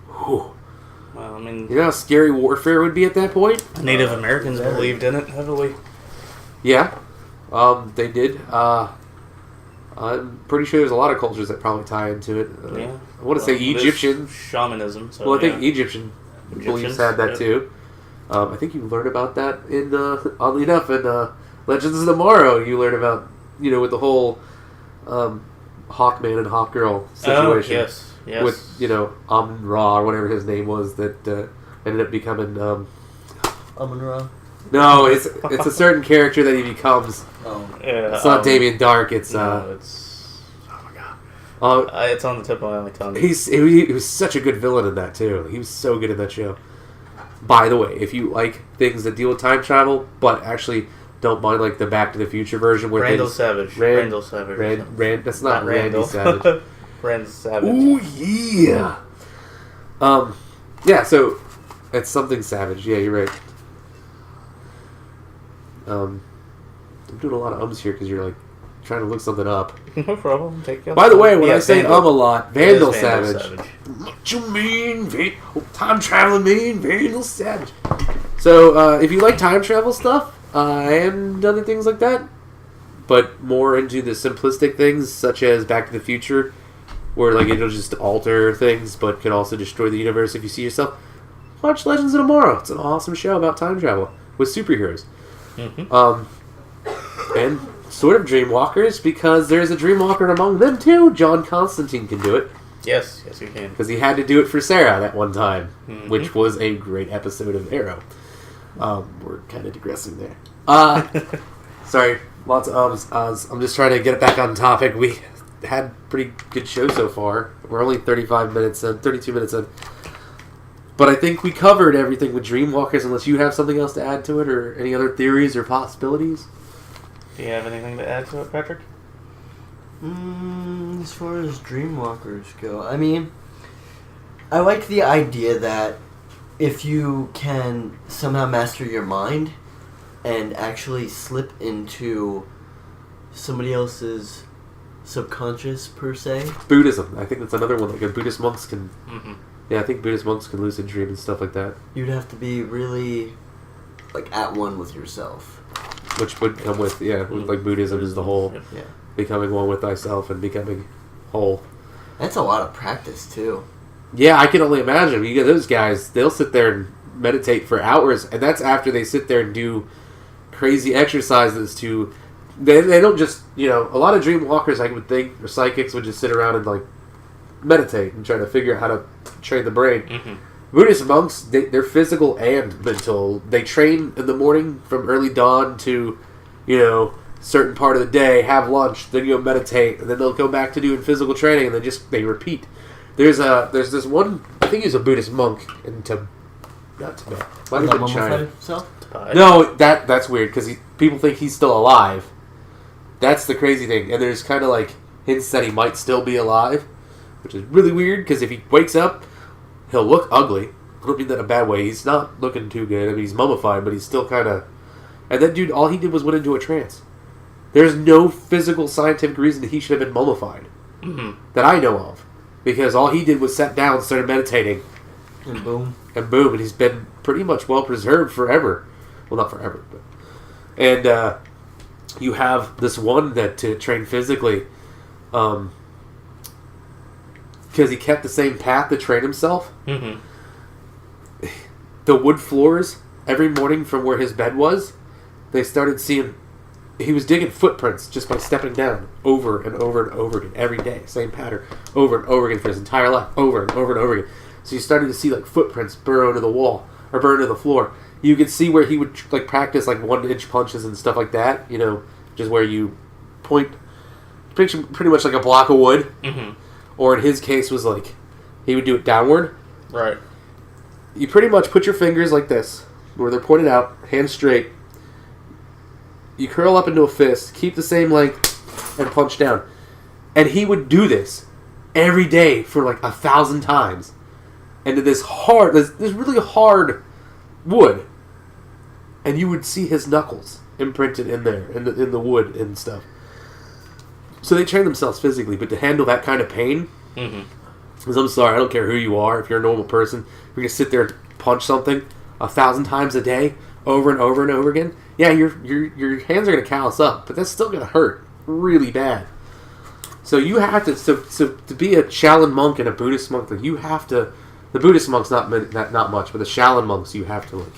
[SPEAKER 1] whew,
[SPEAKER 2] Well, I mean,
[SPEAKER 1] you know how scary warfare would be at that point?
[SPEAKER 2] Native Americans
[SPEAKER 3] very.
[SPEAKER 2] believed in it heavily.
[SPEAKER 1] Yeah, they did. I'm pretty sure there's a lot of cultures that probably tie into it.
[SPEAKER 2] Yeah.
[SPEAKER 1] I want to say
[SPEAKER 2] there's
[SPEAKER 1] Egyptian.
[SPEAKER 2] shamanism. So
[SPEAKER 1] Well, I think
[SPEAKER 2] yeah.
[SPEAKER 1] Egyptian beliefs
[SPEAKER 2] Egyptians,
[SPEAKER 1] had that
[SPEAKER 2] yeah.
[SPEAKER 1] too. I think you learn about that in, oddly enough, in Legends of Tomorrow. You learn about, with the whole Hawkman and Hawkgirl situation.
[SPEAKER 2] Oh, yes.
[SPEAKER 1] With, Amun-Ra, or whatever his name was, that ended up becoming...
[SPEAKER 3] Amun-Ra.
[SPEAKER 1] No, it's a certain character that he becomes.
[SPEAKER 3] Oh.
[SPEAKER 2] Yeah,
[SPEAKER 1] It's not Damien Dark, it's...
[SPEAKER 2] no, it's...
[SPEAKER 1] oh my god.
[SPEAKER 2] It's on the tip of my tongue.
[SPEAKER 1] He was such a good villain in that, too. He was so good in that show. By the way, if you like things that deal with time travel, but actually don't mind like the Back to the Future version where
[SPEAKER 2] Randall
[SPEAKER 1] things,
[SPEAKER 2] Savage.
[SPEAKER 1] Randall
[SPEAKER 2] Savage.
[SPEAKER 1] that's not Randy
[SPEAKER 2] Randall.
[SPEAKER 1] Savage.
[SPEAKER 2] Randall Savage.
[SPEAKER 1] Ooh yeah. Yeah. So it's something Savage. Yeah, you're right. I'm doing a lot of ums here because you're like trying to look something up.
[SPEAKER 2] No problem. Take your
[SPEAKER 1] By the way, when
[SPEAKER 2] Yeah,
[SPEAKER 1] I say
[SPEAKER 2] Vandal.
[SPEAKER 1] a lot, Vandal
[SPEAKER 2] It is Vandal
[SPEAKER 1] Savage. What you mean? Time traveling mean Vandal Savage. So, if you like time travel stuff, and other things like that, but more into the simplistic things, such as Back to the Future, where like it'll just alter things, but can also destroy the universe if you see yourself, watch Legends of Tomorrow. It's an awesome show about time travel with superheroes.
[SPEAKER 2] Mm-hmm.
[SPEAKER 1] And sort of Dreamwalkers, because there's a Dreamwalker among them too. John Constantine can do it.
[SPEAKER 2] Yes, you can.
[SPEAKER 1] Because he had to do it for Sarah that one time,
[SPEAKER 2] Mm-hmm.
[SPEAKER 1] which was a great episode of Arrow. We're kind of digressing there. Sorry, lots of ums. I'm just trying to get it back on topic. We had a pretty good show so far. We're only 32 minutes in. But I think we covered everything with Dreamwalkers, unless you have something else to add to it, or any other theories or possibilities.
[SPEAKER 2] Do you have anything to add to it, Patrick?
[SPEAKER 3] As far as Dreamwalkers go, I mean, I like the idea that if you can somehow master your mind and actually slip into somebody else's subconscious, per se.
[SPEAKER 1] Buddhism. I think that's another one. Like Buddhist monks can...
[SPEAKER 2] Mm-hmm.
[SPEAKER 1] Yeah, I think Buddhist monks can lucid dream and stuff like that.
[SPEAKER 3] You'd have to be really, like, at one with yourself.
[SPEAKER 1] Which would come with, with like Buddhism is the whole
[SPEAKER 2] Yep.
[SPEAKER 3] Yeah.
[SPEAKER 1] becoming one with thyself and becoming whole.
[SPEAKER 3] That's a lot of practice, too.
[SPEAKER 1] Yeah, I can only imagine. You get those guys, they'll sit there and meditate for hours, and that's after they sit there and do crazy exercises to... They don't just, a lot of dreamwalkers, I would think, or psychics would just sit around and, like, meditate and try to figure out how to train the brain.
[SPEAKER 2] Mm-hmm.
[SPEAKER 1] Buddhist monks, they're physical and mental. They train in the morning from early dawn to, certain part of the day, have lunch, then go meditate, and then they'll go back to doing physical training, and they repeat. There's this one, I think he's a Buddhist monk in not Tibet, might have been China. No, that's weird because people think he's still alive. That's the crazy thing, and there's kind of like hints that he might still be alive, which is really weird because if he wakes up, he'll look ugly. I don't mean that in a bad way. He's not looking too good. I mean, he's mummified, but he's still kind of... And that dude, all he did was went into a trance. There's no physical scientific reason that he should have been mummified.
[SPEAKER 2] Mm-hmm.
[SPEAKER 1] That I know of. Because all he did was sat down, started meditating,
[SPEAKER 3] And boom.
[SPEAKER 1] And he's been pretty much well preserved forever. Well, not forever, but... And you have this one that to train physically, because he kept the same path to train himself.
[SPEAKER 2] Mm-hmm.
[SPEAKER 1] The wood floors, every morning from where his bed was, they started seeing... He was digging footprints just by stepping down over and over and over again every day. Same pattern over and over again for his entire life. Over and over and over again. So you started to see like footprints burrow into the wall or burrow into the floor. You could see where he would like practice like 1-inch punches and stuff like that. You know, just where you point, picture pretty much like a block of wood.
[SPEAKER 2] Mm-hmm.
[SPEAKER 1] Or in his case was like he would do it downward.
[SPEAKER 2] Right.
[SPEAKER 1] You pretty much put your fingers like this, where they're pointed out, hands straight. You curl up into a fist, keep the same length, and punch down. And he would do this every day for like 1,000 times. And to this really hard wood. And you would see his knuckles imprinted in there, in the wood and stuff. So they train themselves physically, but to handle that kind of pain, because I'm sorry, I don't care who you are, if you're a normal person, you're going to sit there and punch something 1,000 times a day, over and over and over again, yeah, your hands are going to callous up, but that's still going to hurt really bad. So you have to, so to be a Shaolin monk and a Buddhist monk, like you have to, the Buddhist monks not much, but the Shaolin monks you have to like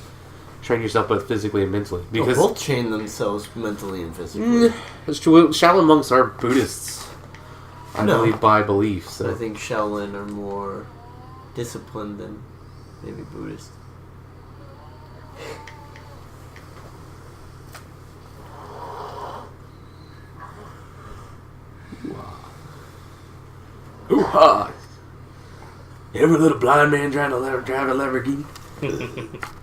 [SPEAKER 1] train yourself both physically and mentally. Because
[SPEAKER 3] both train themselves mentally and physically.
[SPEAKER 1] That's true. Shaolin monks aren't Buddhists, I believe, by belief. So
[SPEAKER 3] I think Shaolin are more disciplined than maybe Buddhists.
[SPEAKER 1] Hoo-ha! Every little blind man trying to drive a Lamborghini.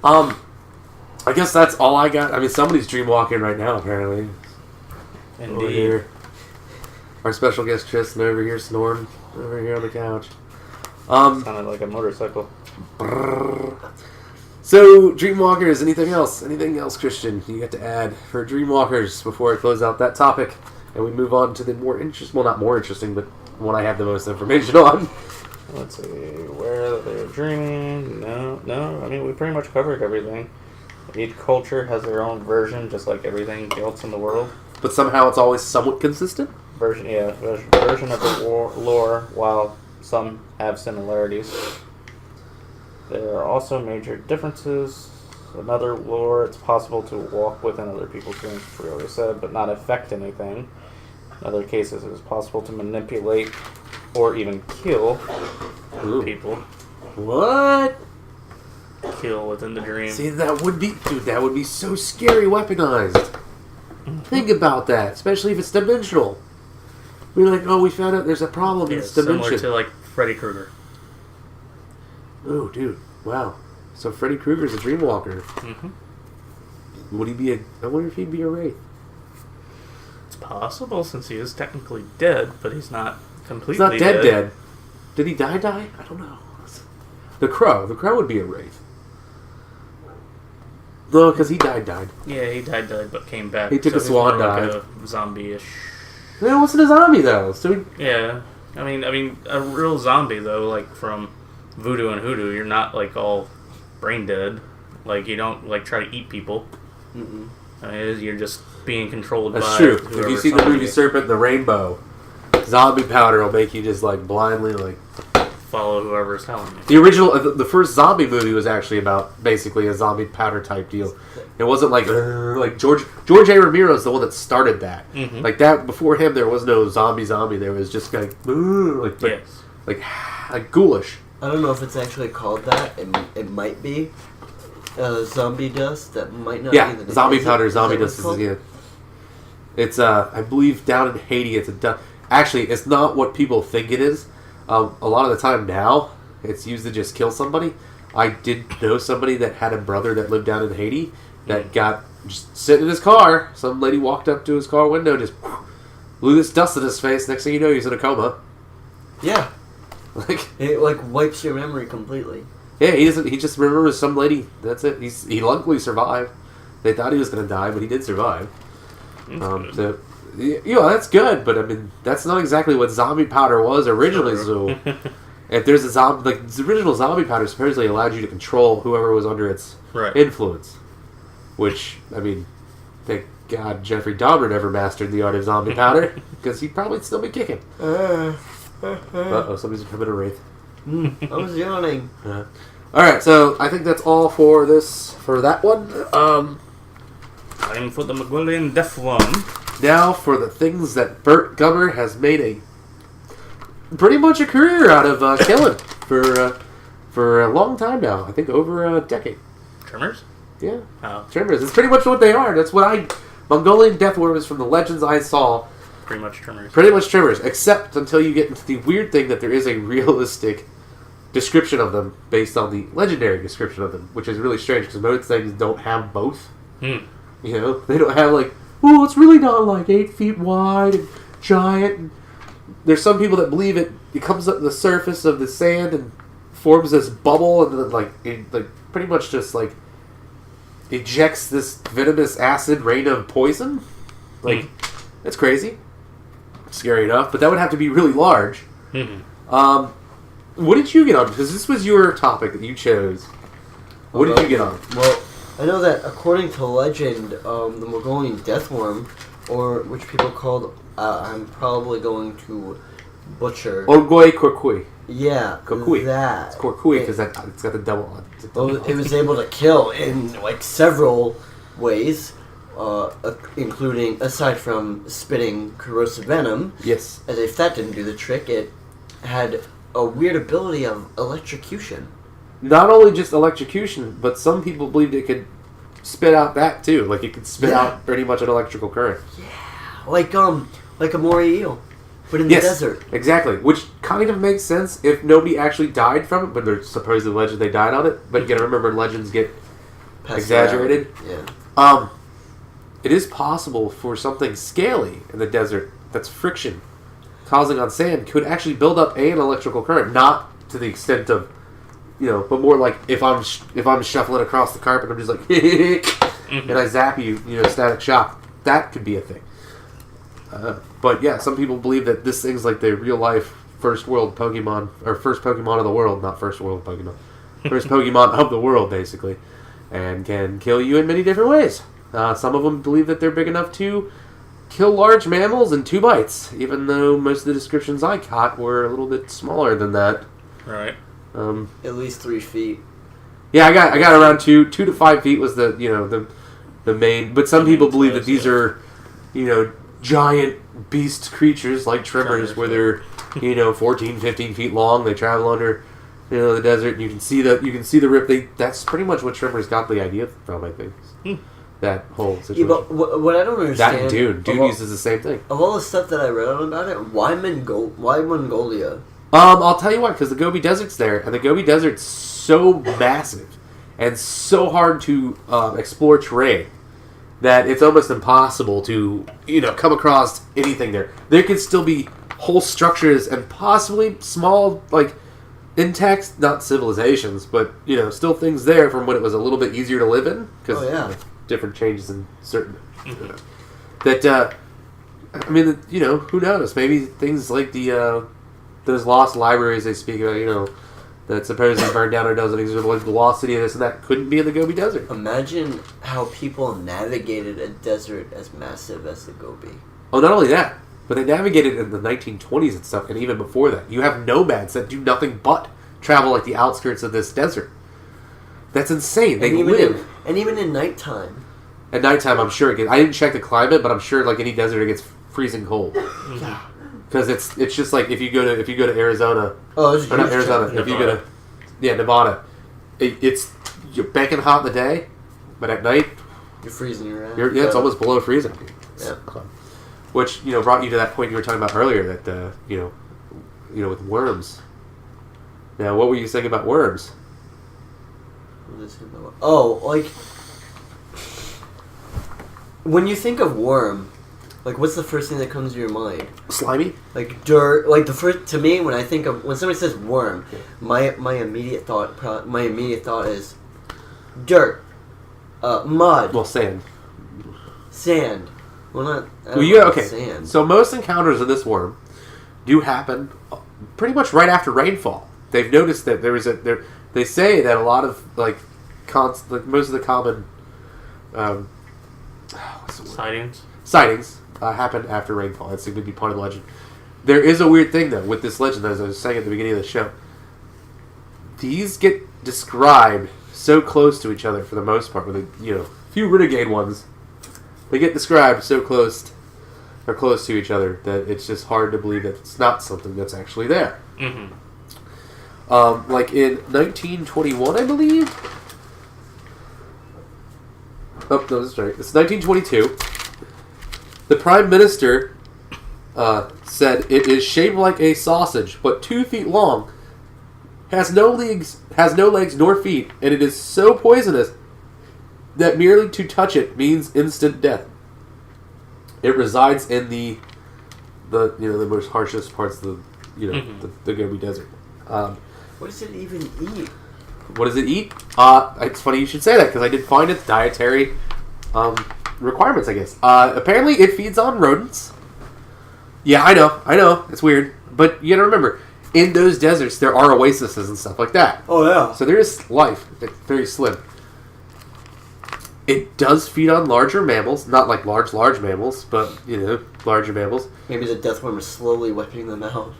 [SPEAKER 1] I guess that's all I got. I mean, somebody's dreamwalking right now, apparently.
[SPEAKER 2] Indeed.
[SPEAKER 1] Over here. Our special guest Tristan over here snoring over here on the couch.
[SPEAKER 2] Sounded like a motorcycle.
[SPEAKER 1] So, Dreamwalkers, anything else? Anything else, Christian, you got to add for Dreamwalkers before I close out that topic? And we move on to the more interesting, well, not more interesting, but one I have the most information on.
[SPEAKER 2] Let's see, where they're dreaming. No, I mean, we pretty much covered everything. Each culture has their own version, just like everything else in the world.
[SPEAKER 1] But somehow it's always somewhat consistent?
[SPEAKER 2] Version of the lore, while some have similarities. There are also major differences. Another lore, it's possible to walk within other people's dreams, which we already said, but not affect anything. In other cases, it is possible to manipulate or even kill people.
[SPEAKER 1] What?
[SPEAKER 2] Kill within the dream.
[SPEAKER 1] See, that would be so scary weaponized. Think about that, especially if it's dimensional. We're like, oh, we found out there's a problem in this dimension.
[SPEAKER 2] Similar to, like, Freddy Krueger.
[SPEAKER 1] Oh, dude. Wow. So Freddy Krueger's a dreamwalker.
[SPEAKER 2] Mm-hmm.
[SPEAKER 1] Would he be I wonder if he'd be a wraith.
[SPEAKER 2] It's possible, since he is technically dead, but he's not completely
[SPEAKER 1] He's not dead. Did he die? I don't know. The Crow. The Crow would be a wraith. No, because he died.
[SPEAKER 2] Yeah, he died, but came back.
[SPEAKER 1] He took a swan
[SPEAKER 2] like
[SPEAKER 1] dive.
[SPEAKER 2] a zombie-ish.
[SPEAKER 1] No, it wasn't a zombie, though. So
[SPEAKER 2] Yeah. I mean, a real zombie, though, like, from Voodoo and Hoodoo, you're not, like, all brain dead. Like, you don't, like, try to eat people.
[SPEAKER 3] Mm-mm.
[SPEAKER 2] I mean, you're just being controlled by
[SPEAKER 1] That's true. If
[SPEAKER 2] whoever
[SPEAKER 1] you see the movie Serpent and the Rainbow, zombie powder will make you just, like, blindly, like...
[SPEAKER 2] follow whoever's telling you.
[SPEAKER 1] The original, the first zombie movie was actually about basically a zombie powder type deal. It wasn't like George A. Romero is the one that started that.
[SPEAKER 2] Mm-hmm.
[SPEAKER 1] Like that before him, there was no zombie. There was just like
[SPEAKER 2] Yes.
[SPEAKER 1] like ghoulish.
[SPEAKER 3] I don't know if it's actually called that. It might be zombie dust. That might not.
[SPEAKER 1] Yeah,
[SPEAKER 3] be the
[SPEAKER 1] zombie
[SPEAKER 3] name.
[SPEAKER 1] powder, zombie
[SPEAKER 3] Is
[SPEAKER 1] dust
[SPEAKER 3] that what
[SPEAKER 1] is It's I believe down in Haiti. It's a dust. Actually, it's not what people think it is. A lot of the time now, it's used to just kill somebody. I did know somebody that had a brother that lived down in Haiti that got just sitting in his car. Some lady walked up to his car window, just blew this dust in his face. Next thing you know, he's in a coma.
[SPEAKER 3] Yeah.
[SPEAKER 1] Like
[SPEAKER 3] it wipes your memory completely.
[SPEAKER 1] Yeah, he doesn't. He just remembers some lady. That's it. He luckily survived. They thought he was going to die, but he did survive. So. That's good, but I mean, that's not exactly what zombie powder was originally, so If there's a zombie, like the original zombie powder supposedly allowed you to control whoever was under its influence. Which, I mean, thank God Jeffrey Dahmer never mastered the art of zombie powder, because he'd probably still be kicking. Uh-oh, somebody's becoming a wraith.
[SPEAKER 3] I was yawning.
[SPEAKER 1] Alright, so I think that's all for that one.
[SPEAKER 2] Time for the Mongolian deathworm.
[SPEAKER 1] Now for the things that Burt Gummer has made pretty much a career out of killing for a long time now. I think over a decade.
[SPEAKER 2] Tremors?
[SPEAKER 1] Yeah.
[SPEAKER 2] Oh.
[SPEAKER 1] Tremors. It's pretty much what they are. That's what Mongolian deathworm is from the legends I saw.
[SPEAKER 2] Pretty much Tremors.
[SPEAKER 1] Pretty much Tremors, except until you get into the weird thing that there is a realistic description of them based on the legendary description of them, which is really strange because most things don't have both. You know, they don't have like, oh, it's really not like 8 feet wide and giant. And there's some people that believe it comes up the surface of the sand and forms this bubble and then it pretty much just like ejects this venomous acid rain of poison. Like, that's crazy. Scary enough, but that would have to be really large. What did you get on? Because this was your topic that you chose. What did you get on?
[SPEAKER 3] Well, I know that according to legend, the Mongolian deathworm, or which people called, I'm probably going to butcher.
[SPEAKER 1] Orgoi Korkui.
[SPEAKER 3] Yeah,
[SPEAKER 1] Korkui.
[SPEAKER 3] that.
[SPEAKER 1] It's Korkui because it's got the double on.
[SPEAKER 3] Well, it was able to kill in like several ways, including, aside from spitting corrosive venom.
[SPEAKER 1] Yes.
[SPEAKER 3] As if that didn't do the trick, it had a weird ability of electrocution.
[SPEAKER 1] Not only just electrocution, but some people believed it could spit out that too. Like it could spit out pretty much an electrical current.
[SPEAKER 3] Yeah, like a moray eel, but in the desert.
[SPEAKER 1] Exactly. Which kind of makes sense if nobody actually died from it, but there's supposed legend they died on it. But you gotta remember, legends get exaggerated.
[SPEAKER 3] Yeah.
[SPEAKER 1] It is possible for something scaly in the desert that's friction causing on sand could actually build up an electrical current, not to the extent of, but more like if I'm shuffling across the carpet, I'm just like, and I zap you, static shock. That could be a thing. But yeah, some people believe that this thing's like the real life first world Pokemon, or first Pokemon of the world, not first world Pokemon. First Pokemon of the world, basically. And can kill you in many different ways. Some of them believe that they're big enough to kill large mammals in 2 bites, even though most of the descriptions I caught were a little bit smaller than that.
[SPEAKER 2] Right.
[SPEAKER 3] At least 3 feet.
[SPEAKER 1] Yeah, I got around 2 to 5 feet was the main. But some people believe that these are, giant beast creatures like Tremors, where they're 14, 15 feet long. They travel under the desert. And you can see the rip. That's pretty much what Tremors got the idea from, I think. That whole situation.
[SPEAKER 3] Yeah, but what I don't understand...
[SPEAKER 1] That and Dune uses the same thing.
[SPEAKER 3] Of all the stuff that I read on about it, why Mongolia?
[SPEAKER 1] I'll tell you why, because the Gobi Desert's there, and the Gobi Desert's so massive and so hard to explore terrain that it's almost impossible to, come across anything there. There could still be whole structures and possibly small, intact, not civilizations, but, still things there from when it was a little bit easier to live in. Because different changes in certain... that, who knows? Maybe things like those lost libraries they speak about, that supposedly burned down or doesn't exist, like the lost city of this and that, couldn't be in the Gobi Desert.
[SPEAKER 3] Imagine how people navigated a desert as massive as the Gobi.
[SPEAKER 1] Oh, not only that, but they navigated in the 1920s and stuff, and even before that. You have nomads that do nothing but travel the outskirts of this desert. That's insane. They live.
[SPEAKER 3] And even in nighttime.
[SPEAKER 1] At nighttime, I'm sure it gets... I didn't check the climate, but I'm sure, any desert, it gets freezing cold. Because it's just like if you go to Arizona...
[SPEAKER 3] Oh, it's
[SPEAKER 1] not Arizona. If you go to... Nevada. You're banking hot in the day, but at night...
[SPEAKER 3] You're freezing your ass.
[SPEAKER 1] It's almost below freezing.
[SPEAKER 3] Yeah.
[SPEAKER 1] Which, brought you to that point you were talking about earlier, that, with worms. Now, what were you saying about worms?
[SPEAKER 3] Oh, when you think of worm, what's the first thing that comes to your mind?
[SPEAKER 1] Slimy?
[SPEAKER 3] Dirt. To me, when somebody says worm, my immediate thought is dirt, mud.
[SPEAKER 1] Well, sand.
[SPEAKER 3] Sand. Well, not.
[SPEAKER 1] Okay.
[SPEAKER 3] Sand.
[SPEAKER 1] So most encounters of this worm do happen pretty much right after rainfall. they've noticed that they say that a lot of like most of the common sightings happen after rainfall. That seems to be part of the legend. There is a weird thing though with this legend, as I was saying at the beginning of the show. These get described so close to each other for the most part. With a few renegade ones, they get described so close to each other that it's just hard to believe that it's not something that's actually there.
[SPEAKER 2] Mm-hmm.
[SPEAKER 1] Like in 1921, I believe. Oh, no, that's right. It's 1922. The Prime Minister said it is shaped like a sausage, but 2 feet long, has no legs nor feet, and it is so poisonous that merely to touch it means instant death. It resides in the most harshest parts of the Gobi Desert.
[SPEAKER 3] What does it even eat?
[SPEAKER 1] What does it eat? It's funny you should say that because I did find its dietary requirements, I guess. Apparently, it feeds on rodents. Yeah, I know, it's weird, but you gotta remember, in those deserts there are oases and stuff like that.
[SPEAKER 3] Oh yeah.
[SPEAKER 1] So there is life. It's very slim. It does feed on larger mammals, not like large mammals, but larger mammals.
[SPEAKER 3] Maybe the deathworm is slowly wiping them out.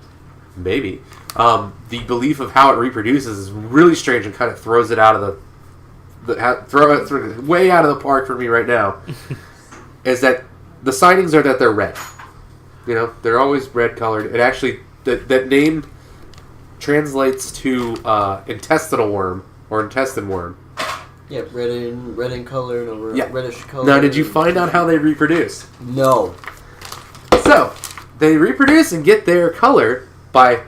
[SPEAKER 1] Maybe. The belief of how it reproduces is really strange and kind of throws it out of way out of the park for me right now. Is that the sightings are that they're red. They're always red colored. It actually that name translates to intestinal worm or intestine worm.
[SPEAKER 3] Yeah, red in color and reddish color.
[SPEAKER 1] Now, did you find out how they reproduce?
[SPEAKER 3] No.
[SPEAKER 1] So they reproduce and get their color by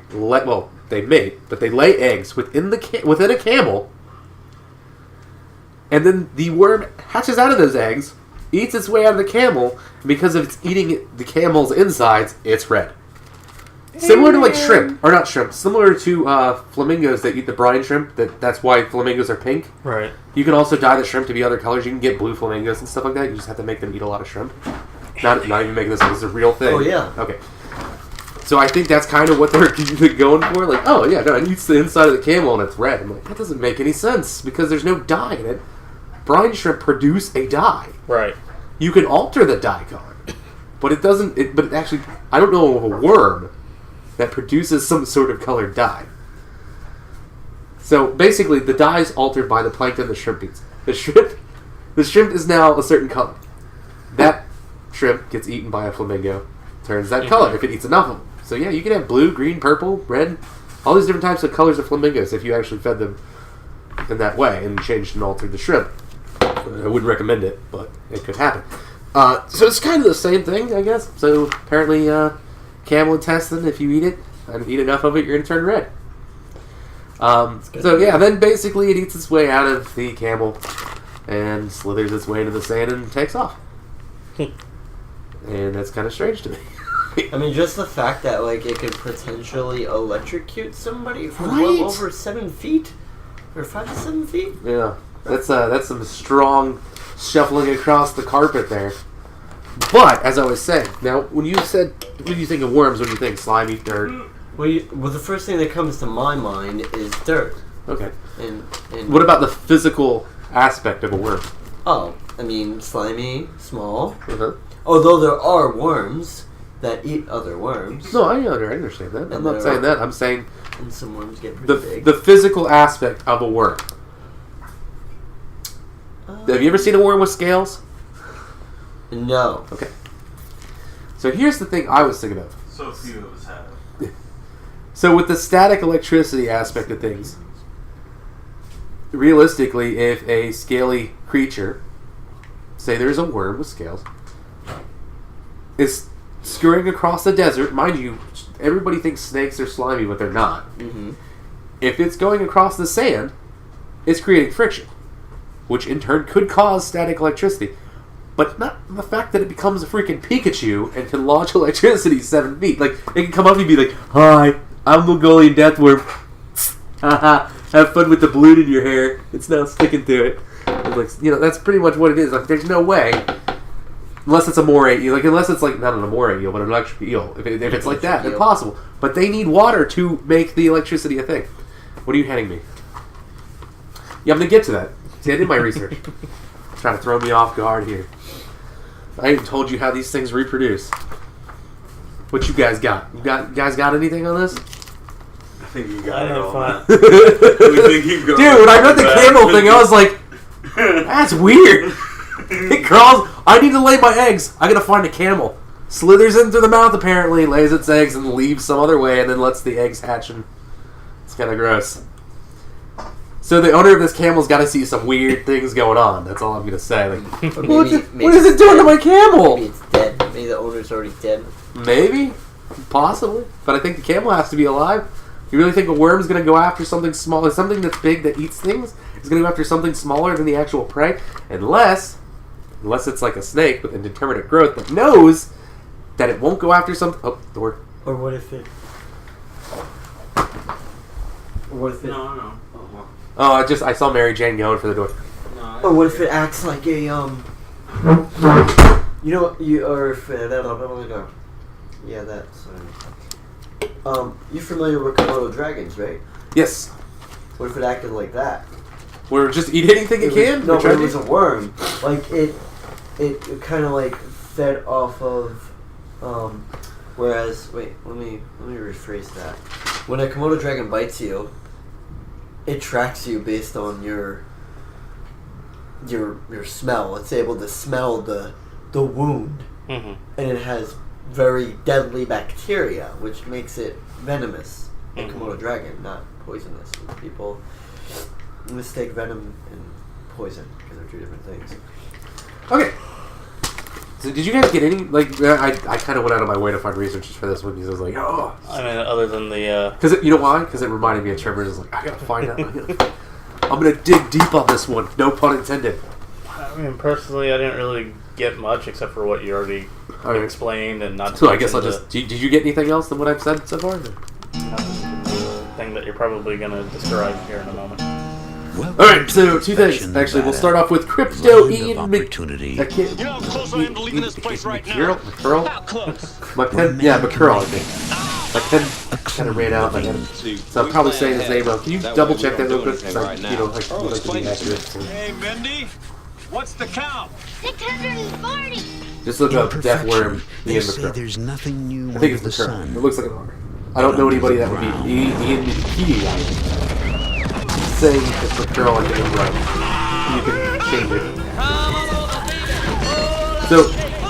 [SPEAKER 1] they mate, but they lay eggs within a camel, and then the worm hatches out of those eggs, eats its way out of the camel, and because of its eating the camel's insides, it's red. Similar to like shrimp, or not shrimp, similar to flamingos that eat the brine shrimp. That's why flamingos are pink.
[SPEAKER 2] Right.
[SPEAKER 1] You can also dye the shrimp to be other colors. You can get blue flamingos and stuff like that. You just have to make them eat a lot of shrimp. Not even making this is a real thing.
[SPEAKER 3] Oh yeah.
[SPEAKER 1] Okay. So I think that's kind of what they're going for. Like, oh yeah, no, it eats the inside of the camel and it's red. I'm like, that doesn't make any sense because there's no dye in it. Brine shrimp produce a dye.
[SPEAKER 2] Right.
[SPEAKER 1] You can alter the dye color, but it doesn't. But it actually, I don't know of a worm that produces some sort of colored dye. So basically, the dye is altered by the plankton the shrimp eats. The shrimp is now a certain color. That shrimp gets eaten by a flamingo, turns that color if it eats enough of them. So yeah, you can have blue, green, purple, red, all these different types of colors of flamingos if you actually fed them in that way and changed and altered the shrimp. I wouldn't recommend it, but it could happen. So it's kind of the same thing, I guess. So apparently, camel intestine, if you eat it and eat enough of it, you're going to turn red. So yeah, then basically it eats its way out of the camel and slithers its way into the sand and takes off. And that's kind of strange to me.
[SPEAKER 3] I mean, just the fact that like it could potentially electrocute somebody from
[SPEAKER 1] Right.
[SPEAKER 3] well over 7 feet, or 5 to 7 feet.
[SPEAKER 1] Yeah, that's some strong shuffling across the carpet there. But as I was saying, now when you think of worms, what do you think? Slimy, dirt?
[SPEAKER 3] Well, the first thing that comes to my mind is dirt.
[SPEAKER 1] Okay.
[SPEAKER 3] And
[SPEAKER 1] What about the physical aspect of a worm?
[SPEAKER 3] Oh, I mean, slimy, small.
[SPEAKER 1] Uh-huh.
[SPEAKER 3] Although there are worms that eat other worms.
[SPEAKER 1] No, I understand that. I'm not saying that. I'm saying
[SPEAKER 3] and some worms get pretty big.
[SPEAKER 1] the physical aspect of a worm. Have you ever seen a worm with scales?
[SPEAKER 3] No.
[SPEAKER 1] Okay. So here's the thing I was thinking of.
[SPEAKER 4] So few of us have.
[SPEAKER 1] So with the static electricity aspect of things, realistically, if a scaly creature, say there's a worm with scales, is scurrying across the desert, mind you, everybody thinks snakes are slimy, but they're not.
[SPEAKER 3] Mm-hmm.
[SPEAKER 1] If it's going across the sand, it's creating friction, which in turn could cause static electricity. But not the fact that it becomes a freaking Pikachu and can launch electricity 7 feet. Like, it can come up and be like, "Hi, I'm Mongolian Deathworm. Haha, have fun with the balloon in your hair. It's now sticking to it." And like, that's pretty much what it is. Like, there's no way, unless it's a moray eel. Like, unless it's like not an moray eel, but an electric eel. If it's like that,
[SPEAKER 3] eel.
[SPEAKER 1] impossible. But they need water to make the electricity a thing. What are you handing me? Yeah, I'm going to get to that. See, I did my research. Trying to throw me off guard here. I even told you how these things reproduce. What you guys got? You guys got anything on this?
[SPEAKER 4] I think you got it all.
[SPEAKER 1] Dude, when I read the camel thing, I was like, that's weird. It crawls. I need to lay my eggs. I gotta find a camel. Slithers into the mouth, apparently, lays its eggs, and leaves some other way, and then lets the eggs hatch. And it's kind of gross. So the owner of this camel's got to see some weird things going on. That's all I'm gonna say. Like, what is it doing to my camel?
[SPEAKER 3] Maybe it's dead. Maybe the owner's already dead.
[SPEAKER 1] Maybe, possibly, but I think the camel has to be alive. You really think a worm's going to go after something small, something that's big that eats things, is going to go after something smaller than the actual prey? Unless it's like a snake with indeterminate growth that knows that it won't go after something. Oh, door.
[SPEAKER 3] Or what if it?
[SPEAKER 4] No.
[SPEAKER 1] Oh, I saw Mary Jane going for the door.
[SPEAKER 4] No.
[SPEAKER 3] Or what if it acts like a Yeah, that's. You're familiar with Komodo dragons, right?
[SPEAKER 1] Yes.
[SPEAKER 3] What if it acted like that?
[SPEAKER 1] We're just eat anything it can.
[SPEAKER 3] No, but it was a worm. Like it kind of like fed off of. Whereas, wait, let me rephrase that. When a Komodo dragon bites you, it tracks you based on your smell. It's able to smell the wound, and it has very deadly bacteria, which makes it venomous. A Komodo dragon, not poisonous. People mistake venom and poison because they're two different things.
[SPEAKER 1] Okay. So did you guys get any, like, I kind of went out of my way to find researchers for this one because I was like, oh.
[SPEAKER 2] I mean, other than the...
[SPEAKER 1] Because, you know why? Because it reminded me of Tremors. I was like, I gotta find out. I'm gonna dig deep on this one. No pun intended.
[SPEAKER 2] I mean, personally, I didn't really get much except for what you already explained and not...
[SPEAKER 1] So I guess I'll just... Did you get anything else than what I've said so far?
[SPEAKER 2] Thing that you're probably going to describe here in a moment.
[SPEAKER 1] Alright, so two things. Actually, we'll start off with Crypto Ian
[SPEAKER 5] opportunity.
[SPEAKER 6] You know how close I am to leaving this place right now?
[SPEAKER 1] McCurl?
[SPEAKER 6] How close?
[SPEAKER 1] My pen... Yeah, McCurl, I think. My pen kind of ran out. So I'm probably saying his name wrong. Can you double check that real quick? Because I, like to be accurate. So.
[SPEAKER 6] Hey, Mindy, what's the count?
[SPEAKER 7] 640.
[SPEAKER 1] Just look up Deathworm Ian McCurl.
[SPEAKER 5] There's nothing new
[SPEAKER 1] I think it's
[SPEAKER 5] under the
[SPEAKER 1] McCurl.
[SPEAKER 5] sun.
[SPEAKER 1] It looks like an R. I don't know anybody that would be Ian McKee. Saying it's McCurl and getting right. You can change it. So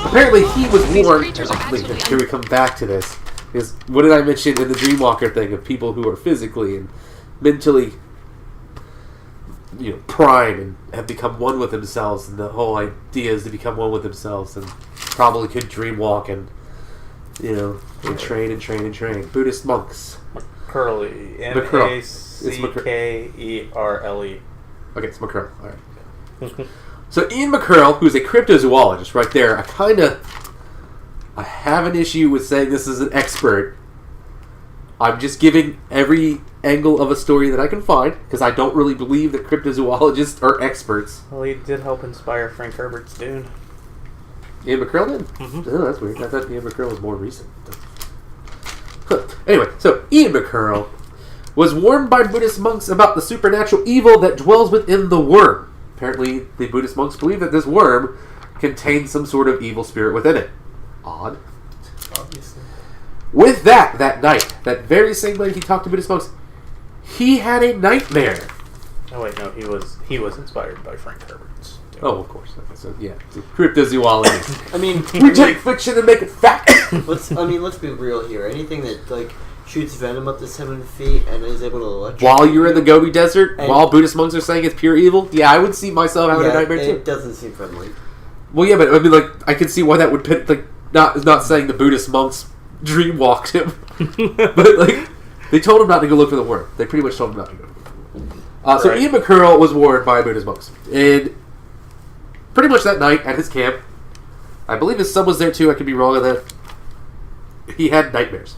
[SPEAKER 1] apparently he was warned. Wait, here we come back to this. Is what did I mention in the Dreamwalker thing of people who are physically and mentally, prime and have become one with themselves, and the whole idea is to become one with themselves and probably could dreamwalk and and train. Buddhist monks.
[SPEAKER 2] McCurley. McCurley. Okay,
[SPEAKER 1] it's McCurl. Alright. So Ian McCurl, who's a cryptozoologist, right there, I have an issue with saying this is an expert. I'm just giving every angle of a story that I can find, because I don't really believe that cryptozoologists are experts.
[SPEAKER 2] Well, he did help inspire Frank Herbert's Dune.
[SPEAKER 1] Ian McCurl did?
[SPEAKER 2] Mm-hmm.
[SPEAKER 1] Oh, that's weird. I thought Ian McCurl was more recent. Anyway, so Ian McCurl was warned by Buddhist monks about the supernatural evil that dwells within the worm. Apparently, the Buddhist monks believe that this worm contains some sort of evil spirit within it. Odd.
[SPEAKER 3] Obviously.
[SPEAKER 1] With that night, that very same night he talked to Buddhist monks, he had a nightmare.
[SPEAKER 2] Oh wait, no, he was inspired by Frank Herbert's Dune.
[SPEAKER 1] Oh, of course. Okay, so yeah, cryptozoology.
[SPEAKER 3] I mean,
[SPEAKER 1] we take fiction and make it fact.
[SPEAKER 3] let's be real here. Anything that shoots venom up to 7 feet and is able to electrocute
[SPEAKER 1] while you're in the Gobi Desert, while Buddhist monks are saying it's pure evil, yeah, I would see myself having a nightmare too.
[SPEAKER 3] It doesn't seem friendly.
[SPEAKER 1] Well, yeah, but I mean, I could see why that would pit, not saying the Buddhist monks dreamwalked him, but they told him not to go look for the worm. They pretty much told him not to go. So Ian McCurl was warned by Buddhist monks, and pretty much that night at his camp, I believe his son was there too. I could be wrong on that. He had nightmares.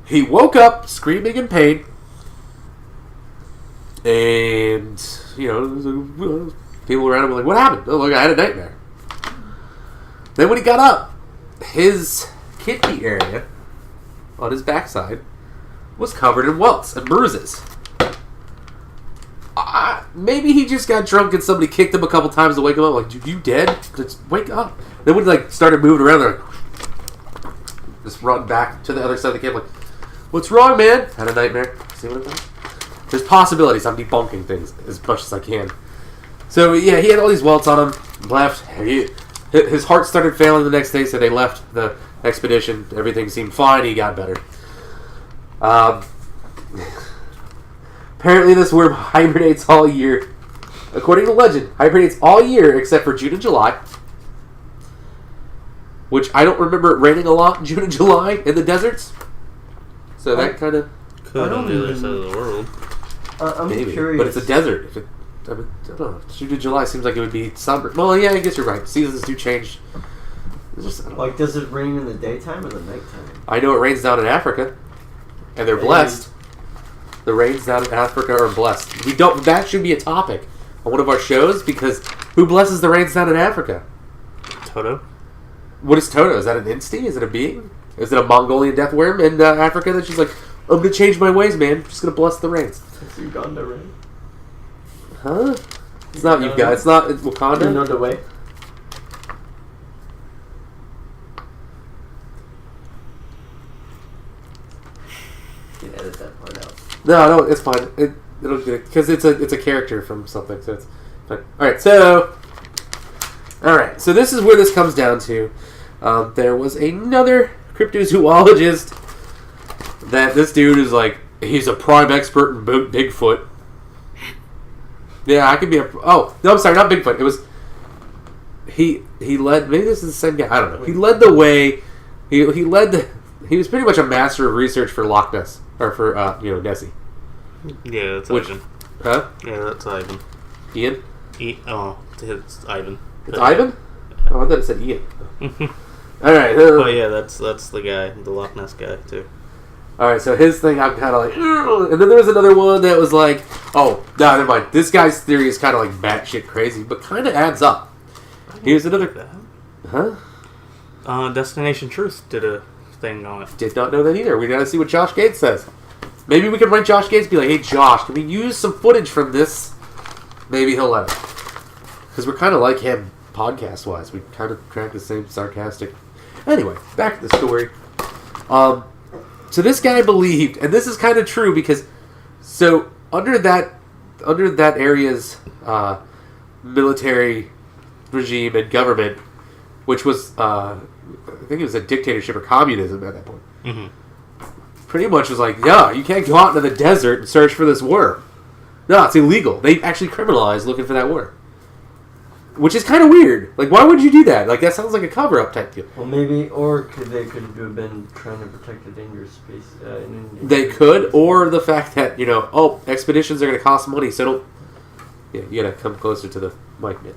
[SPEAKER 1] He woke up screaming in pain, and people around him were like, "What happened?" Oh, look, I had a nightmare. Then when he got up, his kidney area on his backside was covered in welts and bruises. Maybe he just got drunk and somebody kicked him a couple times to wake him up. Like, dude, you dead? Just wake up. They would like started moving around. They're like, just run back to the other side of the camp. Like, what's wrong, man? Had a nightmare. See what I'm saying? There's possibilities. I'm debunking things as much as I can. So yeah, he had all these welts on him. Left. His heart started failing the next day, so they left the expedition. Everything seemed fine. He got better. Apparently this worm hibernates all year. According to legend, hibernates all year except for June and July. Which I don't remember it raining a lot in June and July in the deserts. So that kind of...
[SPEAKER 2] Could on the other side of the world.
[SPEAKER 3] I'm
[SPEAKER 1] maybe,
[SPEAKER 3] curious.
[SPEAKER 1] but it's a desert. I don't know. June and July seems like it would be summer. Well, yeah, I guess you're right. Seasons do change.
[SPEAKER 3] Like, does it rain in the daytime or the nighttime?
[SPEAKER 1] I know it rains down in Africa. And they're blessed. The rains down in Africa are blessed. We don't. That should be a topic on one of our shows, because who blesses the rains down in Africa?
[SPEAKER 2] Toto?
[SPEAKER 1] What is Toto? Is that an insti? Is it a being? Is it a Mongolian deathworm in Africa that she's like, I'm going to change my ways, man. I'm just going to bless the rains.
[SPEAKER 3] It's Uganda, right?
[SPEAKER 1] Huh? It's not Uganda. It's not Wakanda.
[SPEAKER 3] You know the way? You can edit that part out.
[SPEAKER 1] No, it's fine. It'll get it because it's a character from something, so it's fine. All right. So this is where this comes down to. There was another cryptozoologist that this dude is like, he's a prime expert in Bigfoot. Yeah, I could be a... Oh, no, I'm sorry, not Bigfoot. It was... He led... Maybe this is the same guy. I don't know. He led the way... He led the... He was pretty much a master of research for Loch Ness. Or for, Nessie.
[SPEAKER 2] Yeah, that's Ivan.
[SPEAKER 1] Huh?
[SPEAKER 2] Yeah, that's Ivan.
[SPEAKER 1] Ian?
[SPEAKER 2] It's Ivan.
[SPEAKER 1] It's Ivan? Oh, I thought it said Ian. Alright.
[SPEAKER 2] Oh, yeah, that's the guy. The Loch Ness guy, too.
[SPEAKER 1] Alright, so his thing, I'm kind of like... Ugh. And then there was another one that was like... Oh, no, never mind. This guy's theory is kind of like batshit crazy, but kind of adds up. Here's another...
[SPEAKER 2] That. Huh? Destination Truth did a thing on it.
[SPEAKER 1] Did not know that either. We gotta see what Josh Gates says. Maybe we can write Josh Gates and be like, hey, Josh, can we use some footage from this? Maybe he'll let us. Because we're kind of like him, podcast-wise. We kind of track the same sarcastic... Anyway, back to the story. So this guy believed, and this is kind of true because, so under that area's military regime and government, which was, I think it was a dictatorship or communism at that point, pretty much was like, yeah, you can't go out into the desert and search for this worm. No, it's illegal. They actually criminalized looking for that worm. Which is kind of weird. Like, why would you do that? Like, that sounds like a cover-up type deal.
[SPEAKER 3] Well, maybe, or they could have been trying to protect the dangerous space.
[SPEAKER 1] They could, or the fact that, expeditions are going to cost money, so don't... Yeah, you got to come closer to the mic, man.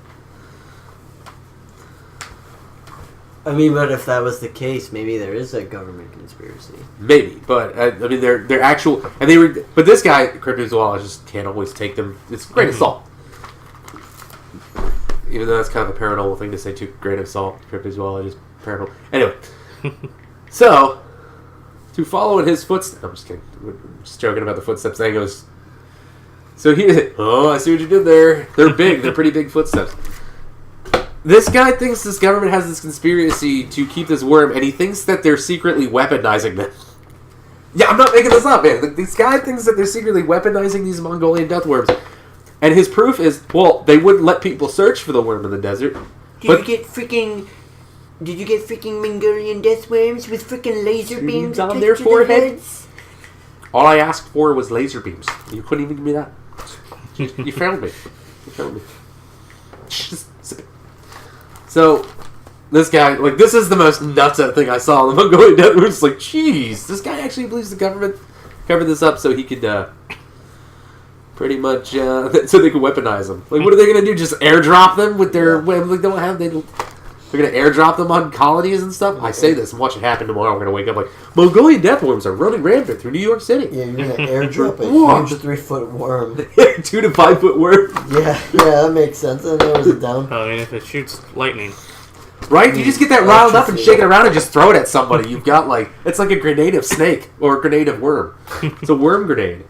[SPEAKER 3] I mean, but if that was the case, maybe there is a government conspiracy.
[SPEAKER 1] Maybe, but, they're actual... But this guy, cryptozoologist, can't always take them... It's a grain of salt. Even though that's kind of a paranormal thing to say, too. Grain of salt, cryptozoologist, paranormal. Anyway. So, to follow in his footsteps... I'm just kidding. We're just joking about the footsteps thing. Goes... So I see what you did there. They're big. They're pretty big footsteps. This guy thinks this government has this conspiracy to keep this worm, and he thinks that they're secretly weaponizing them. Yeah, I'm not making this up, man. This guy thinks that they're secretly weaponizing these Mongolian death worms. And his proof is, well, they wouldn't let people search for the worm in the desert.
[SPEAKER 3] Did you get freaking Mongolian death worms with freaking laser beams
[SPEAKER 1] on their foreheads? All I asked for was laser beams. You couldn't even give me that. You failed me. So, this guy, like, this is the most nutso thing I saw in the Mongolian death worm. It's like, jeez, this guy actually believes the government covered this up so he could, pretty much, so they could weaponize them. Like, what are they going to do? Just airdrop them with their... Like, they're going to airdrop them on colonies and stuff? I say this and watch it happen tomorrow. We're going to wake up like, Mongolian death worms are running rampant through New York City.
[SPEAKER 3] Yeah, you're going to airdrop a huge 3-foot worm.
[SPEAKER 1] 2 to 5 foot worm.
[SPEAKER 3] Yeah, that makes sense. I narrows it down.
[SPEAKER 2] I mean, if it shoots lightning.
[SPEAKER 1] Right? You just get that riled up and shake it around and just throw it at somebody. You've got it's like a grenade of snake or a grenade of worm. It's a worm grenade.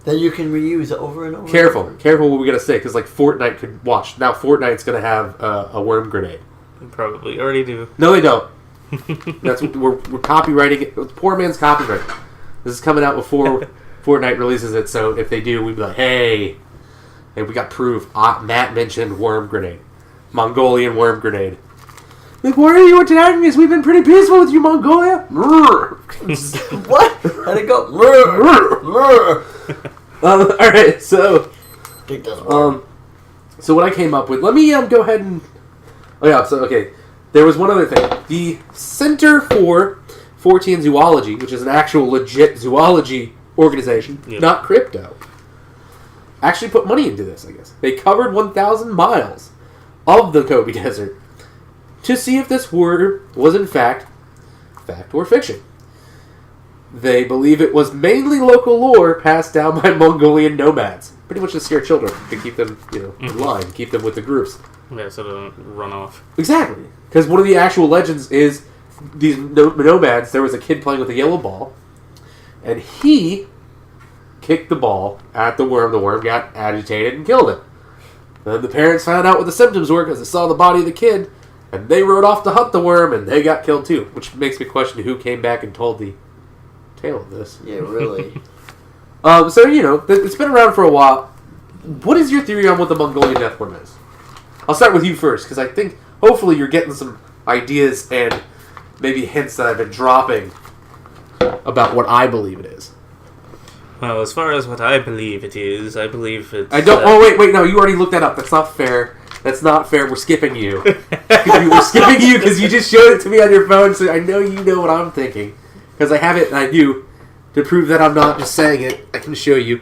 [SPEAKER 3] That you can reuse over and over.
[SPEAKER 1] Careful what we're gonna say, because Fortnite could watch. Now Fortnite's gonna have a worm grenade.
[SPEAKER 2] They probably already do.
[SPEAKER 1] No, they don't. That's what we're copywriting it. It's poor man's copyright. This is coming out before Fortnite releases it, so if they do, we'd be like, hey, we got proof. Matt mentioned worm grenade, Mongolian worm grenade. Like, why are you attacking us? We've been pretty peaceful with you, Mongolia.
[SPEAKER 3] What? How'd it go?
[SPEAKER 1] All right, so so what I came up with. Let me go ahead and. Oh yeah, so okay. There was one other thing. The Center for Fortean Zoology, which is an actual legit zoology organization, not crypto, actually put money into this, I guess. They covered 1,000 miles of the Gobi Desert to see if this word was in fact or fiction. They believe it was mainly local lore passed down by Mongolian nomads. Pretty much to scare children, to keep them in line, keep them with the groups.
[SPEAKER 2] Yeah, so they don't run off.
[SPEAKER 1] Exactly. Because one of the actual legends is these nomads, there was a kid playing with a yellow ball, and he kicked the ball at the worm. The worm got agitated and killed it. Then the parents found out what the symptoms were because they saw the body of the kid, and they rode off to hunt the worm, and they got killed too. Which makes me question who came back and told the tale of this.
[SPEAKER 3] Yeah, really.
[SPEAKER 1] So, it's been around for a while. What is your theory on what the Mongolian deathworm is? I'll start with you first, because I think hopefully you're getting some ideas and maybe hints that I've been dropping about what I believe it is.
[SPEAKER 2] Well, as far as what I believe it is, I believe it's...
[SPEAKER 1] I don't... wait, no, you already looked that up. That's not fair. That's not fair. We're skipping you. We're skipping you because you just showed it to me on your phone, so I know you know what I'm thinking. Because I have it, and I do. To prove that I'm not just saying it, I can show you.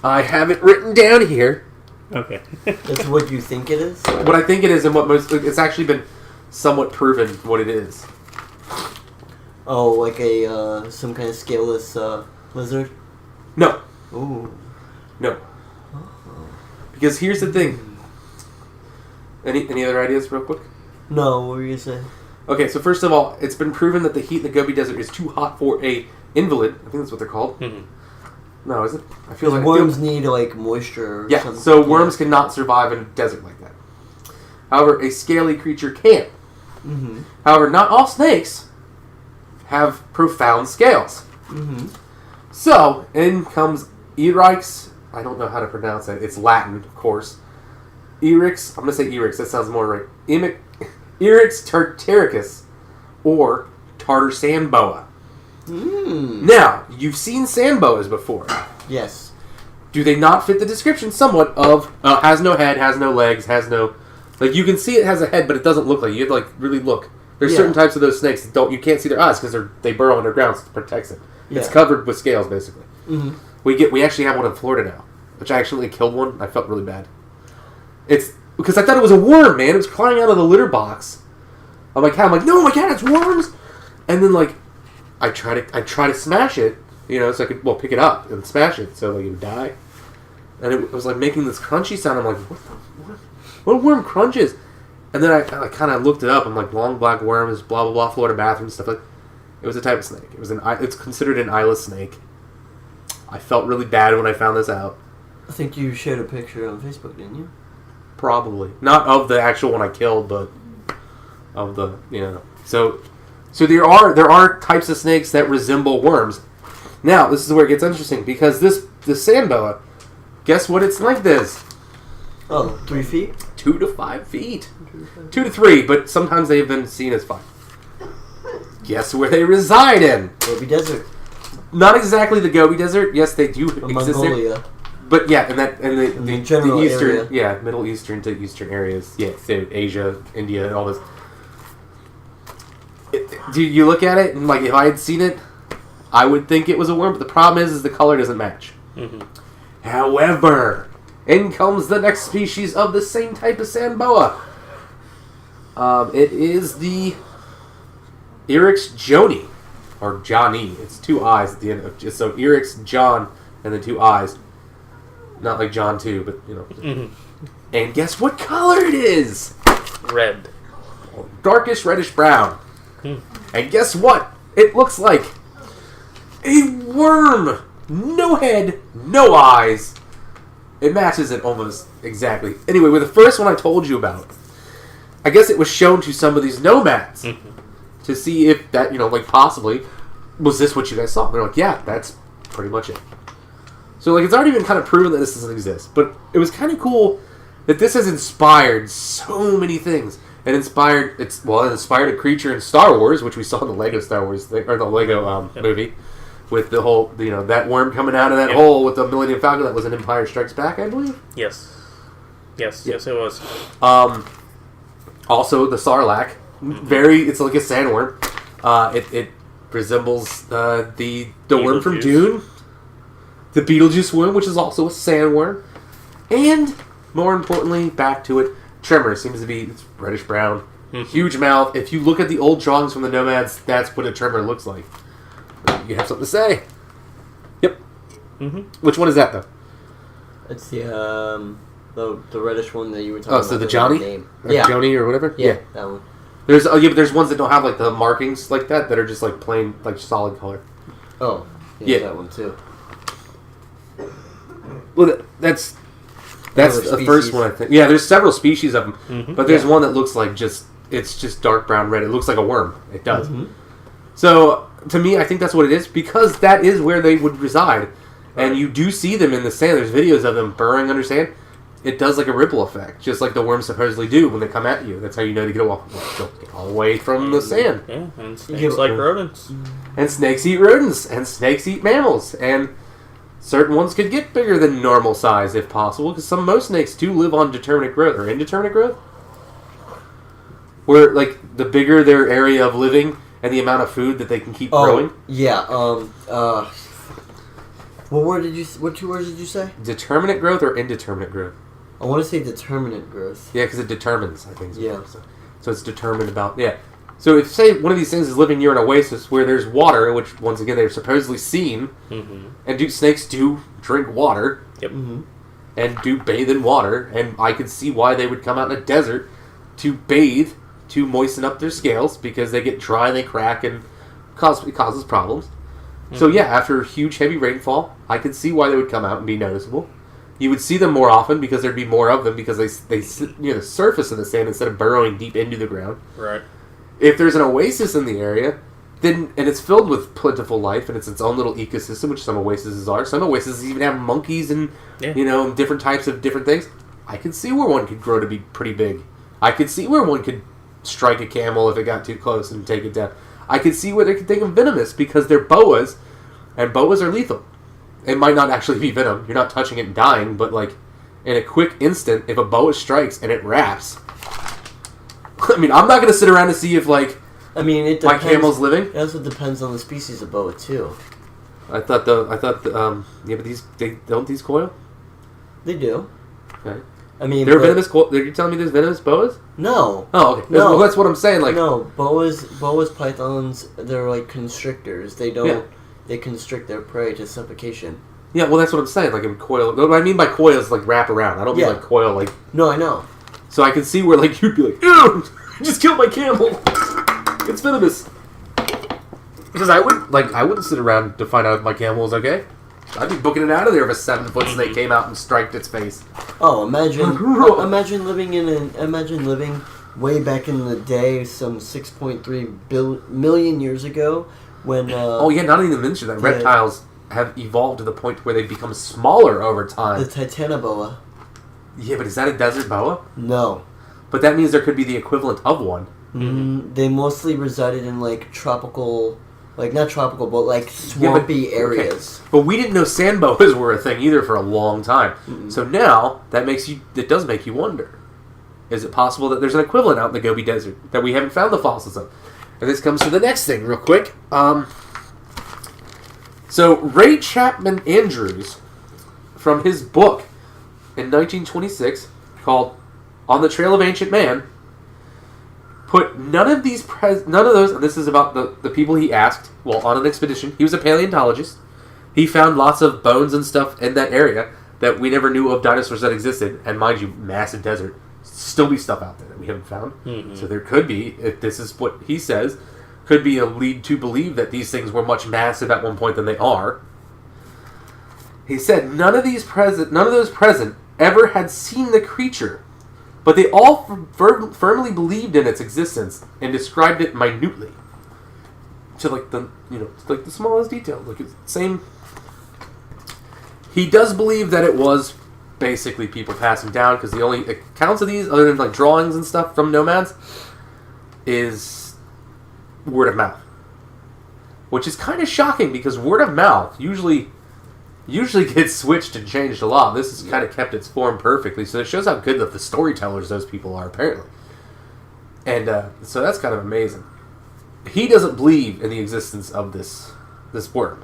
[SPEAKER 1] I have it written down here.
[SPEAKER 2] Okay.
[SPEAKER 3] That's what you think it is?
[SPEAKER 1] What I think it is, and what it's actually been somewhat proven what it is.
[SPEAKER 3] Oh, like a some kind of scaleless lizard?
[SPEAKER 1] No.
[SPEAKER 3] Ooh.
[SPEAKER 1] No. Because here's the thing. Any other ideas, real quick?
[SPEAKER 3] No. What were you saying?
[SPEAKER 1] Okay, so first of all, it's been proven that the heat in the Gobi Desert is too hot for a invalid. I think that's what they're called. Mm-hmm. No, is it? I feel like
[SPEAKER 3] worms need moisture. Or something.
[SPEAKER 1] So worms cannot survive in a desert like that. However, a scaly creature can.
[SPEAKER 3] Mm-hmm.
[SPEAKER 1] However, not all snakes have profound scales.
[SPEAKER 3] Mm-hmm.
[SPEAKER 1] So in comes Eryx. I don't know how to pronounce it. It's Latin, of course. Eryx. I'm going to say Eryx. That sounds more right. Eryx tartaricus, or Tartar sand boa. Now, you've seen sand boas before.
[SPEAKER 3] Yes.
[SPEAKER 1] Do they not fit the description somewhat of has no head, has no legs, has no... you can see it has a head, but it doesn't look like it. You have to, really look. There's certain types of those snakes that you can't see their eyes because they burrow underground, so it protects it. Yeah. It's covered with scales, basically. Mm-hmm. We actually have one in Florida now, which I actually killed one. I felt really bad. It's... Because I thought it was a worm, man. It was crying out of the litter box. I'm like, no, my cat, it's worms! And then, I try to smash it, so I could, pick it up and smash it, so, it would die. And it was, making this crunchy sound. I'm like, what worm crunches? And then I kind of looked it up. I'm like, long black worms, blah, blah, blah, Florida bathroom, stuff like that. It was a type of snake. It's considered an eyeless snake. I felt really bad when I found this out.
[SPEAKER 3] I think you shared a picture on Facebook, didn't you?
[SPEAKER 1] Probably. Not of the actual one I killed, but of the, So there are types of snakes that resemble worms. Now, this is where it gets interesting, because this sand boa, guess what its length is?
[SPEAKER 3] Oh, 3 feet?
[SPEAKER 1] 2 to 5 feet. 2 to 3, but sometimes they've been seen as 5. Guess where they reside in?
[SPEAKER 3] Gobi Desert.
[SPEAKER 1] Not exactly the Gobi Desert. Yes, they do exist
[SPEAKER 3] Mongolia.
[SPEAKER 1] there. But yeah, in the
[SPEAKER 3] general
[SPEAKER 1] eastern
[SPEAKER 3] area.
[SPEAKER 1] Middle Eastern to Eastern areas. Yeah, so Asia, India, and all this. Do you look at it and if I had seen it, I would think it was a worm. But the problem is the color doesn't match. Mm-hmm. However, in comes the next species of the same type of sand boa. It is the Eryx joni, or Johnny. It's 2 eyes at the end of so Eryx John and then 2 eyes. Not like John 2, but
[SPEAKER 2] Mm-hmm.
[SPEAKER 1] And guess what color it is?
[SPEAKER 2] Red.
[SPEAKER 1] darkish reddish brown. And guess what? It looks like a worm. No head, no eyes. It matches it almost exactly. Anyway, with the first one I told you about, I guess it was shown to some of these nomads to see if that, like possibly, was this what you guys saw? They're like, yeah, that's pretty much it. So, it's already been kind of proven that this doesn't exist. But it was kind of cool that this has inspired so many things. It inspired a creature in Star Wars, which we saw in the Lego Star Wars thing, or the Lego movie, with the whole, that worm coming out of that hole with the Millennium Falcon. That was an Empire Strikes Back, I believe.
[SPEAKER 2] Yes, it was.
[SPEAKER 1] Also, the Sarlacc, it's like a sandworm. It resembles the worm from Dune, the Beetlejuice worm, which is also a sandworm, and more importantly, back to it, Tremor seems to be reddish brown, huge mouth. If you look at the old drawings from the Nomads, that's what a Tremor looks like. You have something to say? Yep. Which one is that though?
[SPEAKER 3] It's the reddish one that you were talking about.
[SPEAKER 1] Oh, so the Johnny?
[SPEAKER 3] Name.
[SPEAKER 1] Or Joni or whatever?
[SPEAKER 3] Yeah, that one.
[SPEAKER 1] There's but there's ones that don't have the markings like that are just plain solid color.
[SPEAKER 3] Oh, yeah, that one too.
[SPEAKER 1] Well, that's the first one I think. Yeah, there's several species of them, but there's one that looks like it's just dark brown red. It looks like a worm. It does. So to me, I think that's what it is because that is where they would reside, and you do see them in the sand. There's videos of them burrowing under sand. It does a ripple effect, just like the worms supposedly do when they come at you. That's how you know to get all away from the sand.
[SPEAKER 2] Yeah, and snakes like rodents.
[SPEAKER 1] And snakes eat rodents, and snakes eat mammals, and certain ones could get bigger than normal size if possible, because most snakes do live on determinate growth, or indeterminate growth. Where, the bigger their area of living and the amount of food that they can keep growing.
[SPEAKER 3] Yeah, what two words did you say?
[SPEAKER 1] Determinate growth or indeterminate growth?
[SPEAKER 3] I want to say determinate growth.
[SPEAKER 1] Yeah, because it determines, I think.
[SPEAKER 3] Yeah.
[SPEAKER 1] So it's determined about, So if, say, one of these things is living near an oasis where there's water, which, once again, they've supposedly seen, and snakes do drink water, and do bathe in water, and I could see why they would come out in a desert to bathe, to moisten up their scales, because they get dry and they crack, and it causes problems. So yeah, after huge heavy rainfall, I could see why they would come out and be noticeable. You would see them more often because there'd be more of them because they sit near the surface of the sand instead of burrowing deep into the ground.
[SPEAKER 2] Right.
[SPEAKER 1] If there's an oasis in the area, and it's filled with plentiful life and it's its own little ecosystem, which some oases are. Some oases even have monkeys and different types of different things. I could see where one could grow to be pretty big. I could see where one could strike a camel if it got too close and take it down. I could see where they could think of venomous because they're boas, and boas are lethal. It might not actually be venom. You're not touching it and dying, but in a quick instant, if a boa strikes and it wraps, I mean, I'm not going to sit around to see if
[SPEAKER 3] it depends.
[SPEAKER 1] My camel's living.
[SPEAKER 3] It also depends on the species of boa too.
[SPEAKER 1] I thought but these coil?
[SPEAKER 3] They do.
[SPEAKER 1] Okay.
[SPEAKER 3] They're
[SPEAKER 1] venomous. You're telling me there's venomous boas?
[SPEAKER 3] No.
[SPEAKER 1] Oh, okay.
[SPEAKER 3] No.
[SPEAKER 1] Well, that's what I'm saying.
[SPEAKER 3] No, boas, pythons, they're like constrictors. They don't.
[SPEAKER 1] Yeah.
[SPEAKER 3] They constrict their prey to suffocation.
[SPEAKER 1] Yeah, well, that's what I'm saying. In coil. What I mean by coil is wrap around. I don't mean coil
[SPEAKER 3] No, I know.
[SPEAKER 1] So I can see where you'd be like, ew, you just killed my camel. It's venomous. Because I wouldn't sit around to find out if my camel was okay. I'd be booking it out of there if a 7-foot snake came out and striked its face.
[SPEAKER 3] Oh, imagine living way back in the day, some 6.3 million years ago, when.
[SPEAKER 1] Not even to mention that reptiles have evolved to the point where they become smaller over time.
[SPEAKER 3] The titanoboa.
[SPEAKER 1] Yeah, but is that a desert boa?
[SPEAKER 3] No.
[SPEAKER 1] But that means there could be the equivalent of one.
[SPEAKER 3] They mostly resided in tropical. Not tropical, but swampy areas.
[SPEAKER 1] Okay. But we didn't know sand boas were a thing either for a long time. So now, it does make you wonder. Is it possible that there's an equivalent out in the Gobi Desert that we haven't found the fossils of? And this comes to the next thing real quick. So Ray Chapman Andrews, from his book in 1926 called On the Trail of Ancient Man, put none of those, and this is about the people he asked, on an expedition. He was a paleontologist. He found lots of bones and stuff in that area that we never knew of dinosaurs that existed. And mind you, massive desert. still be stuff out there that we haven't found.
[SPEAKER 2] Mm-hmm.
[SPEAKER 1] So there could be, if this is what he says, could be a lead to believe that these things were much massive at one point than they are. He said none of those present ever had seen the creature, but they all firmly believed in its existence and described it minutely to like the smallest detail. Like it's the same. He does believe that it was basically people passing down, because the only accounts of these, other than like drawings and stuff from nomads, is word of mouth, which is kind of shocking because word of mouth usually gets switched and changed a lot. This has kind of kept its form perfectly, so it shows how good of the storytellers those people are, apparently. And so that's kind of amazing. He doesn't believe in the existence of this worm,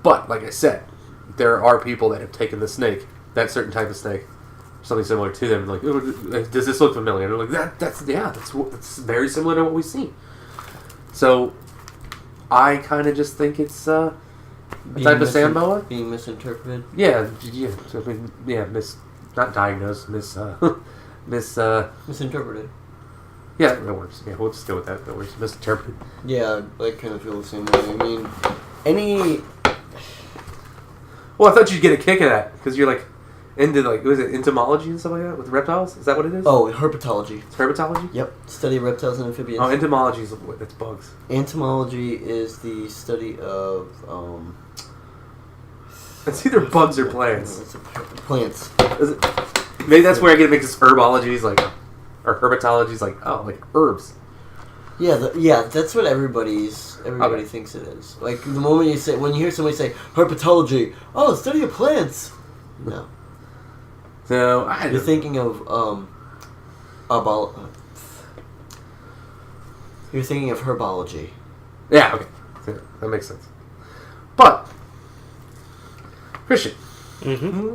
[SPEAKER 1] but like I said, there are people that have taken the snake, that certain type of snake, something similar to them, like, oh, does this look familiar? And they're like, that's very similar to what we've seen. So I kind of just think it's a type of sand boa
[SPEAKER 3] being misinterpreted.
[SPEAKER 1] Yeah. So, I mean, not diagnosed,
[SPEAKER 3] misinterpreted.
[SPEAKER 1] Yeah, that works. Yeah, we'll just go with that. That works. Misinterpreted.
[SPEAKER 3] Yeah, I kind of feel the same way. I mean, any.
[SPEAKER 1] Well, I thought you'd get a kick at that because you're like into was it entomology and stuff like that with reptiles? Is that what it is?
[SPEAKER 3] Oh, herpetology.
[SPEAKER 1] It's herpetology?
[SPEAKER 3] Yep, study of reptiles and amphibians.
[SPEAKER 1] Oh, entomology is it's bugs.
[SPEAKER 3] Entomology is the study of
[SPEAKER 1] It's either bugs or plants.
[SPEAKER 3] It's plants.
[SPEAKER 1] Is it, maybe that's where I get mixed. Herbology is like, or herpetology is like like herbs.
[SPEAKER 3] Yeah, that's what everybody thinks it is. Like the moment when you hear somebody say herpetology, oh, study of plants. No.
[SPEAKER 1] So
[SPEAKER 3] you're thinking of you're thinking of herbology.
[SPEAKER 1] Yeah. Okay. Yeah, that makes sense. But Christian,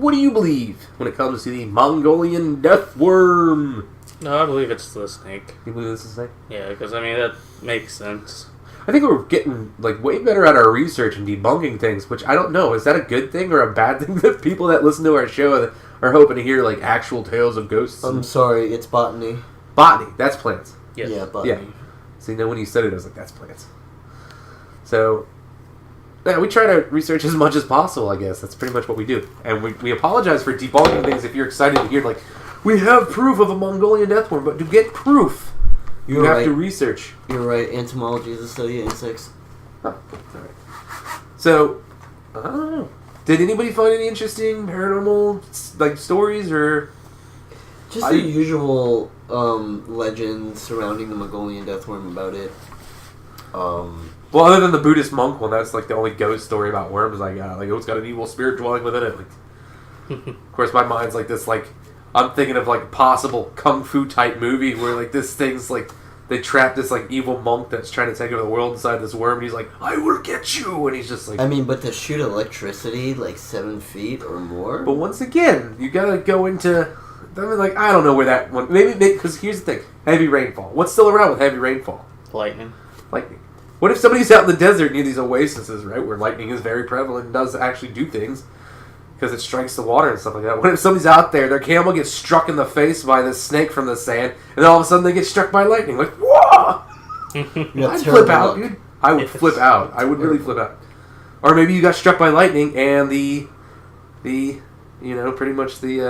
[SPEAKER 1] what do you believe when it comes to the Mongolian deathworm?
[SPEAKER 2] No, I believe it's the snake.
[SPEAKER 1] You believe this is the snake?
[SPEAKER 2] Yeah, because I mean that makes sense.
[SPEAKER 1] I think we're getting way better at our research and debunking things, which I don't know. Is that a good thing or a bad thing that people that listen to our show are hoping to hear actual tales of ghosts?
[SPEAKER 3] I'm sorry, it's botany.
[SPEAKER 1] Botany, that's plants.
[SPEAKER 2] Yes.
[SPEAKER 3] Yeah, botany.
[SPEAKER 1] Yeah. See, when you said it, I was like, that's plants. So, yeah, we try to research as much as possible, I guess. That's pretty much what we do. And we apologize for debunking things if you're excited to hear, we have proof of a Mongolian deathworm, but to get proof, you have to research.
[SPEAKER 3] You're right. Entomology is the study of insects.
[SPEAKER 1] Huh. All right. So, I don't know. Did anybody find any interesting paranormal stories or
[SPEAKER 3] just the usual legends surrounding the Mongolian deathworm about it?
[SPEAKER 1] Well, other than the Buddhist monk one, that's the only ghost story about worms I got. It's got an evil spirit dwelling within it. Of course, my mind's this I'm thinking of possible kung fu type movie where this thing's they trap this evil monk that's trying to take over the world inside this worm, and he's like, I will get you, and he's just
[SPEAKER 3] I mean, but to shoot electricity 7 feet or more.
[SPEAKER 1] But once again, you gotta go into. I mean, I don't know where that one. Maybe because here's the thing: heavy rainfall. What's still around with heavy rainfall?
[SPEAKER 2] Lightning.
[SPEAKER 1] What if somebody's out in the desert near these oases, right, where lightning is very prevalent and does actually do things? Because it strikes the water and stuff like that. What if somebody's out there, their camel gets struck in the face by this snake from the sand, and then all of a sudden they get struck by lightning? Whoa! I'd flip out, dude. I would flip out. I would really flip out. Or maybe you got struck by lightning, and the pretty much the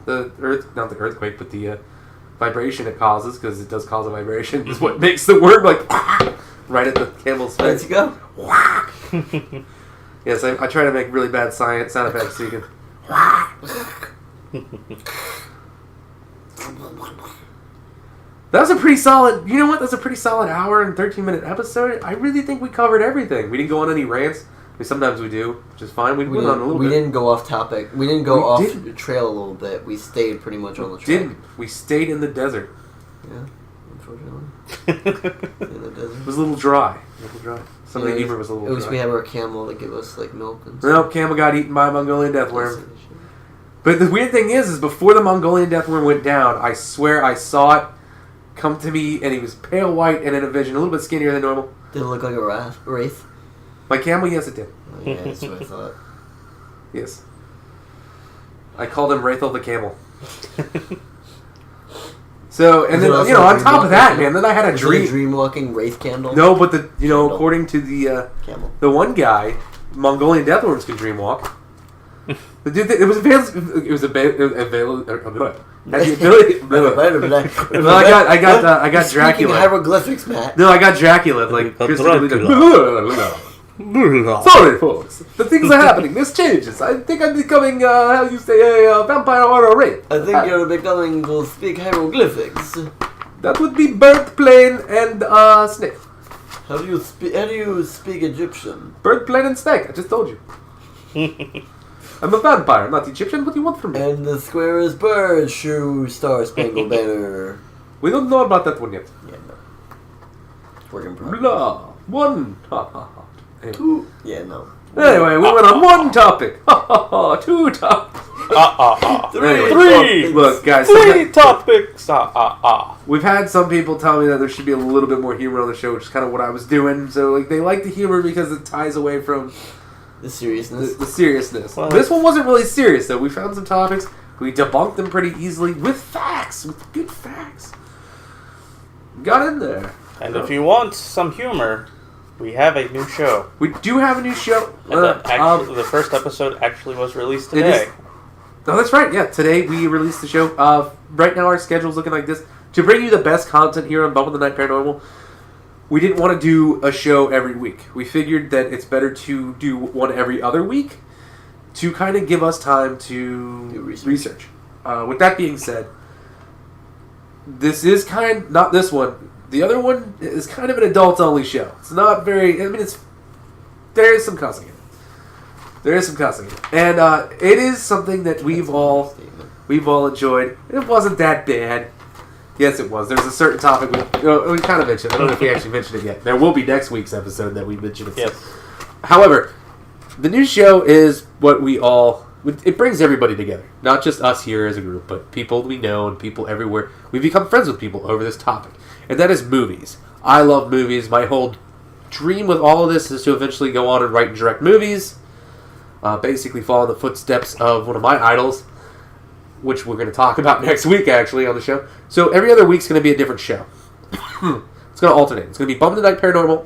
[SPEAKER 1] earth, not the earthquake, but the vibration it causes, because it does cause a vibration, is what makes the word right at the camel's face.
[SPEAKER 3] Let's go.
[SPEAKER 1] Yes, I try to make really bad sound effects so you can. That was a pretty solid. You know what? That's a pretty solid hour and 13-minute episode. I really think we covered everything. We didn't go on any rants. Sometimes we do, which is fine. We went on a little bit.
[SPEAKER 3] We didn't go off topic. We didn't go off the trail a little bit. We stayed pretty much on the track.
[SPEAKER 1] We stayed in the desert.
[SPEAKER 3] Yeah, unfortunately. In the desert.
[SPEAKER 1] It was a little dry. Some of the humor was a little dry.
[SPEAKER 3] At least we have our camel to give us milk and stuff.
[SPEAKER 1] No, camel got eaten by a Mongolian deathworm. But the weird thing is before the Mongolian deathworm went down, I swear I saw it come to me, and he was pale white and in a vision, a little bit skinnier than normal.
[SPEAKER 3] Did it look like a wraith?
[SPEAKER 1] My camel, yes, it did.
[SPEAKER 3] Oh, yeah, that's what I thought.
[SPEAKER 1] Yes. I called him Wraithel the camel. So, and then,
[SPEAKER 3] also
[SPEAKER 1] you know, on
[SPEAKER 3] a
[SPEAKER 1] top of
[SPEAKER 3] dreamwalker
[SPEAKER 1] that,
[SPEAKER 3] candle?
[SPEAKER 1] man, then I had a
[SPEAKER 3] Is it
[SPEAKER 1] dream.
[SPEAKER 3] dream-walking wraith candle?
[SPEAKER 1] No, but
[SPEAKER 3] Candle.
[SPEAKER 1] according to the
[SPEAKER 3] Camel.
[SPEAKER 1] one guy, Mongolian deathworms can dreamwalk. The dude, it was available. It was available. Had the ability. Well, I got
[SPEAKER 3] Speaking
[SPEAKER 1] Dracula.
[SPEAKER 3] hieroglyphics, Matt.
[SPEAKER 1] No, I got Dracula. Like
[SPEAKER 2] Dracula.
[SPEAKER 1] Sorry, folks. The things are happening. This changes. I think I'm becoming, how you say, a vampire or a wraith.
[SPEAKER 3] I think you're becoming to speak hieroglyphics.
[SPEAKER 1] That would be bird, plane, and snake.
[SPEAKER 3] How do you speak Egyptian?
[SPEAKER 1] Bird, plane, and snake. I just told you. I'm a vampire, not Egyptian. What do you want from me?
[SPEAKER 3] And the square is bird, shoe, star, spangled banner.
[SPEAKER 1] We don't know about that one yet.
[SPEAKER 3] Yeah, no. It's work in progress.
[SPEAKER 1] Blah. One. Ha ha ha. Anyway.
[SPEAKER 3] Two. Yeah, no.
[SPEAKER 1] Anyway, we went on one topic. Ha ha ha. Two topics.
[SPEAKER 3] Three.
[SPEAKER 1] Look, guys.
[SPEAKER 2] Three topics.
[SPEAKER 1] We've had some people tell me that there should be a little bit more humor on the show, which is kind of what I was doing. So, like, they like the humor because it ties away from
[SPEAKER 3] The seriousness.
[SPEAKER 1] the seriousness.
[SPEAKER 2] Well,
[SPEAKER 1] this one wasn't really serious, though. We found some topics. We debunked them pretty easily with facts, with good facts. Got in there.
[SPEAKER 2] And if you want some humor, we have a new show.
[SPEAKER 1] We do have a new show.
[SPEAKER 2] And the first episode actually was released
[SPEAKER 1] It is-
[SPEAKER 2] today.
[SPEAKER 1] Oh, that's right. Yeah, today we released the show. Right now our schedule's looking like this. To bring you the best content here on Bump of the Night Paranormal, we didn't want to do a show every week. We figured that it's better to do one every other week to kind of give us time to
[SPEAKER 3] Do
[SPEAKER 1] research. With that being said, this is not this one. The other one is kind of an adult-only show. It's not very... I mean, there is some cussing in it. There is some cussing in it. And it is something that we've all enjoyed. It wasn't that bad. Yes, it was. There's a certain topic we kind of mentioned. I don't know if we actually mentioned it yet. There will be next week's episode that we mentioned it.
[SPEAKER 2] Yes.
[SPEAKER 1] However, the new show is what we all... It brings everybody together. Not just us here as a group, but people we know and people everywhere. We become friends with people over this topic. And that is movies. I love movies. My whole dream with all of this is to eventually go on and write and direct movies. Basically follow the footsteps of one of my idols, which we're going to talk about next week, actually, on the show. So every other week's going to be a different show. It's going to alternate. It's going to be Bump of the Night Paranormal.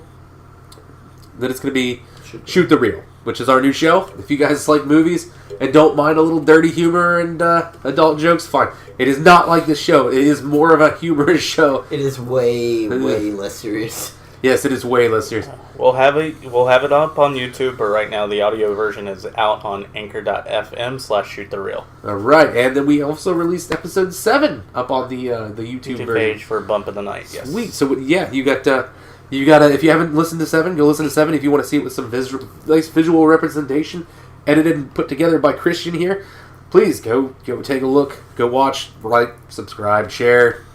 [SPEAKER 1] Then it's going to be Shoot the Real, which is our new show. If you guys like movies and don't mind a little dirty humor and adult jokes, fine. It is not like this show. It is more of a humorous show.
[SPEAKER 3] It is way less serious.
[SPEAKER 1] Yes, it is way less serious.
[SPEAKER 2] We'll have it up on YouTube, but right now the audio version is out on anchor.fm/shootthereal.
[SPEAKER 1] All right, and then we also released episode 7 up on the YouTube version.
[SPEAKER 2] Page for Bump of the Night. Yes.
[SPEAKER 1] Sweet. So yeah, you got if you haven't listened to 7, go listen to 7 if you want to see it with some nice visual representation, edited and put together by Christian here. Please go take a look, go watch, like, subscribe, share.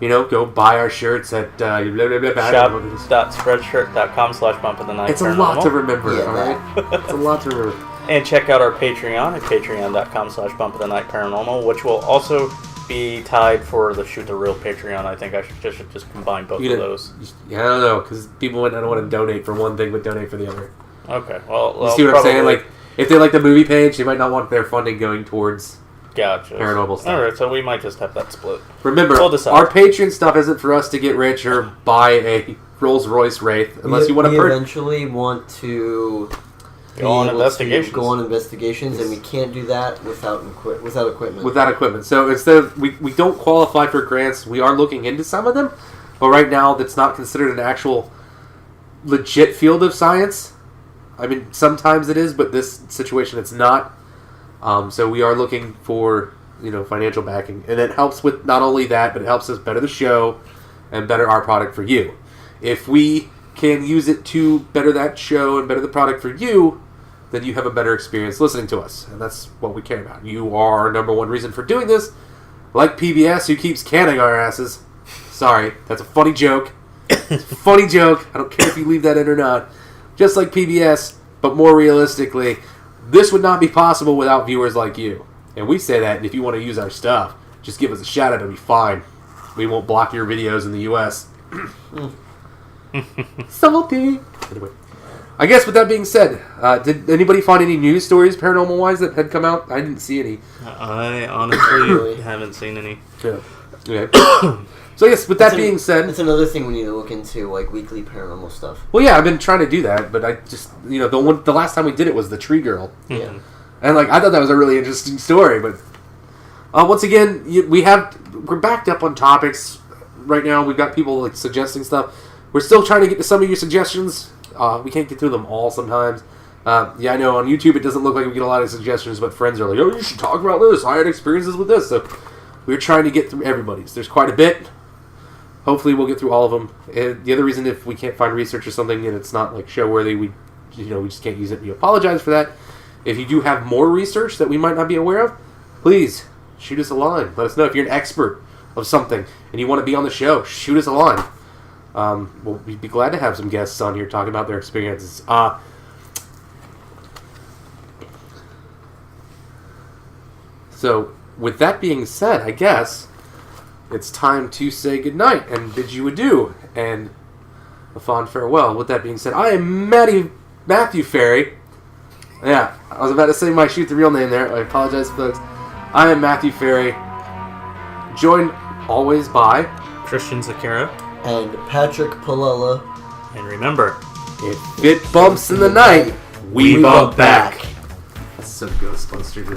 [SPEAKER 1] Go buy our shirts at
[SPEAKER 2] shop.spreadshirt.com/bumpinthenightparanormal.
[SPEAKER 1] It's a lot to remember,
[SPEAKER 3] Yeah,
[SPEAKER 1] alright? It's a lot to remember.
[SPEAKER 2] And check out our Patreon at patreon.com/bumpinthenightparanormal, which will also be tied for the Shoot the Real Patreon. I think I should just combine both of those.
[SPEAKER 1] Yeah, I don't know, because people might not want to donate for one thing, but donate for the other.
[SPEAKER 2] Okay, well,
[SPEAKER 1] You see what I'm saying? Like, if they like the movie page, they might not want their funding going towards
[SPEAKER 2] gotcha.
[SPEAKER 1] paranormal stuff.
[SPEAKER 2] Alright, so we might just have that split.
[SPEAKER 1] Remember,
[SPEAKER 2] We'll decide.
[SPEAKER 1] our Patreon stuff isn't for us to get rich or buy a Rolls Royce Wraith, unless you want to
[SPEAKER 3] eventually want to
[SPEAKER 2] Go on investigations.
[SPEAKER 3] Go on investigations, and we can't do that without equipment.
[SPEAKER 1] Without equipment. So instead, we don't qualify for grants. We are looking into some of them, but right now that's not considered an actual legit field of science. I mean, sometimes it is, but this situation it's not. So we are looking for financial backing, and it helps with not only that, but it helps us better the show and better our product for you. If we can use it to better that show and better the product for you, then you have a better experience listening to us, and that's what we care about. You are our number one reason for doing this. Like PBS, who keeps canning our asses. Sorry, that's a funny joke. It's a funny joke. I don't care if you leave that in or not. Just like PBS, but more realistically, this would not be possible without viewers like you. And we say that, and if you want to use our stuff, just give us a shout out, it'll be fine. We won't block your videos in the US. Salty. Anyway, I guess with that being said, did anybody find any news stories paranormal wise that had come out? I didn't see any.
[SPEAKER 2] I honestly haven't seen any.
[SPEAKER 1] Yeah. Okay. So I guess with that being said,
[SPEAKER 3] that's another thing we need to look into, like weekly paranormal stuff.
[SPEAKER 1] Well, yeah, I've been trying to do that, but I just the last time we did it was the Tree Girl.
[SPEAKER 3] Yeah.
[SPEAKER 1] And I thought that was a really interesting story, but once again, we're backed up on topics right now. We've got people suggesting stuff. We're still trying to get to some of your suggestions. We can't get through them all sometimes. Yeah, I know on YouTube it doesn't look like we get a lot of suggestions, but friends are like, "Oh, you should talk about this. I had experiences with this." So we're trying to get through everybody's. There's quite a bit. Hopefully, we'll get through all of them. And the other reason, if we can't find research or something and it's not show worthy, we just can't use it. We apologize for that. If you do have more research that we might not be aware of, please shoot us a line. Let us know if you're an expert of something and you want to be on the show. Shoot us a line. We'd be glad to have some guests on here talking about their experiences. So, with that being said, I guess it's time to say goodnight and bid you adieu and a fond farewell. With that being said, I am Matthew Ferry. Yeah, I was about to say my shoot the real name there. I apologize, folks. I am Matthew Ferry, joined always by
[SPEAKER 2] Christian Zakara.
[SPEAKER 3] And Patrick Palella.
[SPEAKER 2] And remember,
[SPEAKER 1] if it bumps in the night, we bump back. That's so Ghostbusters.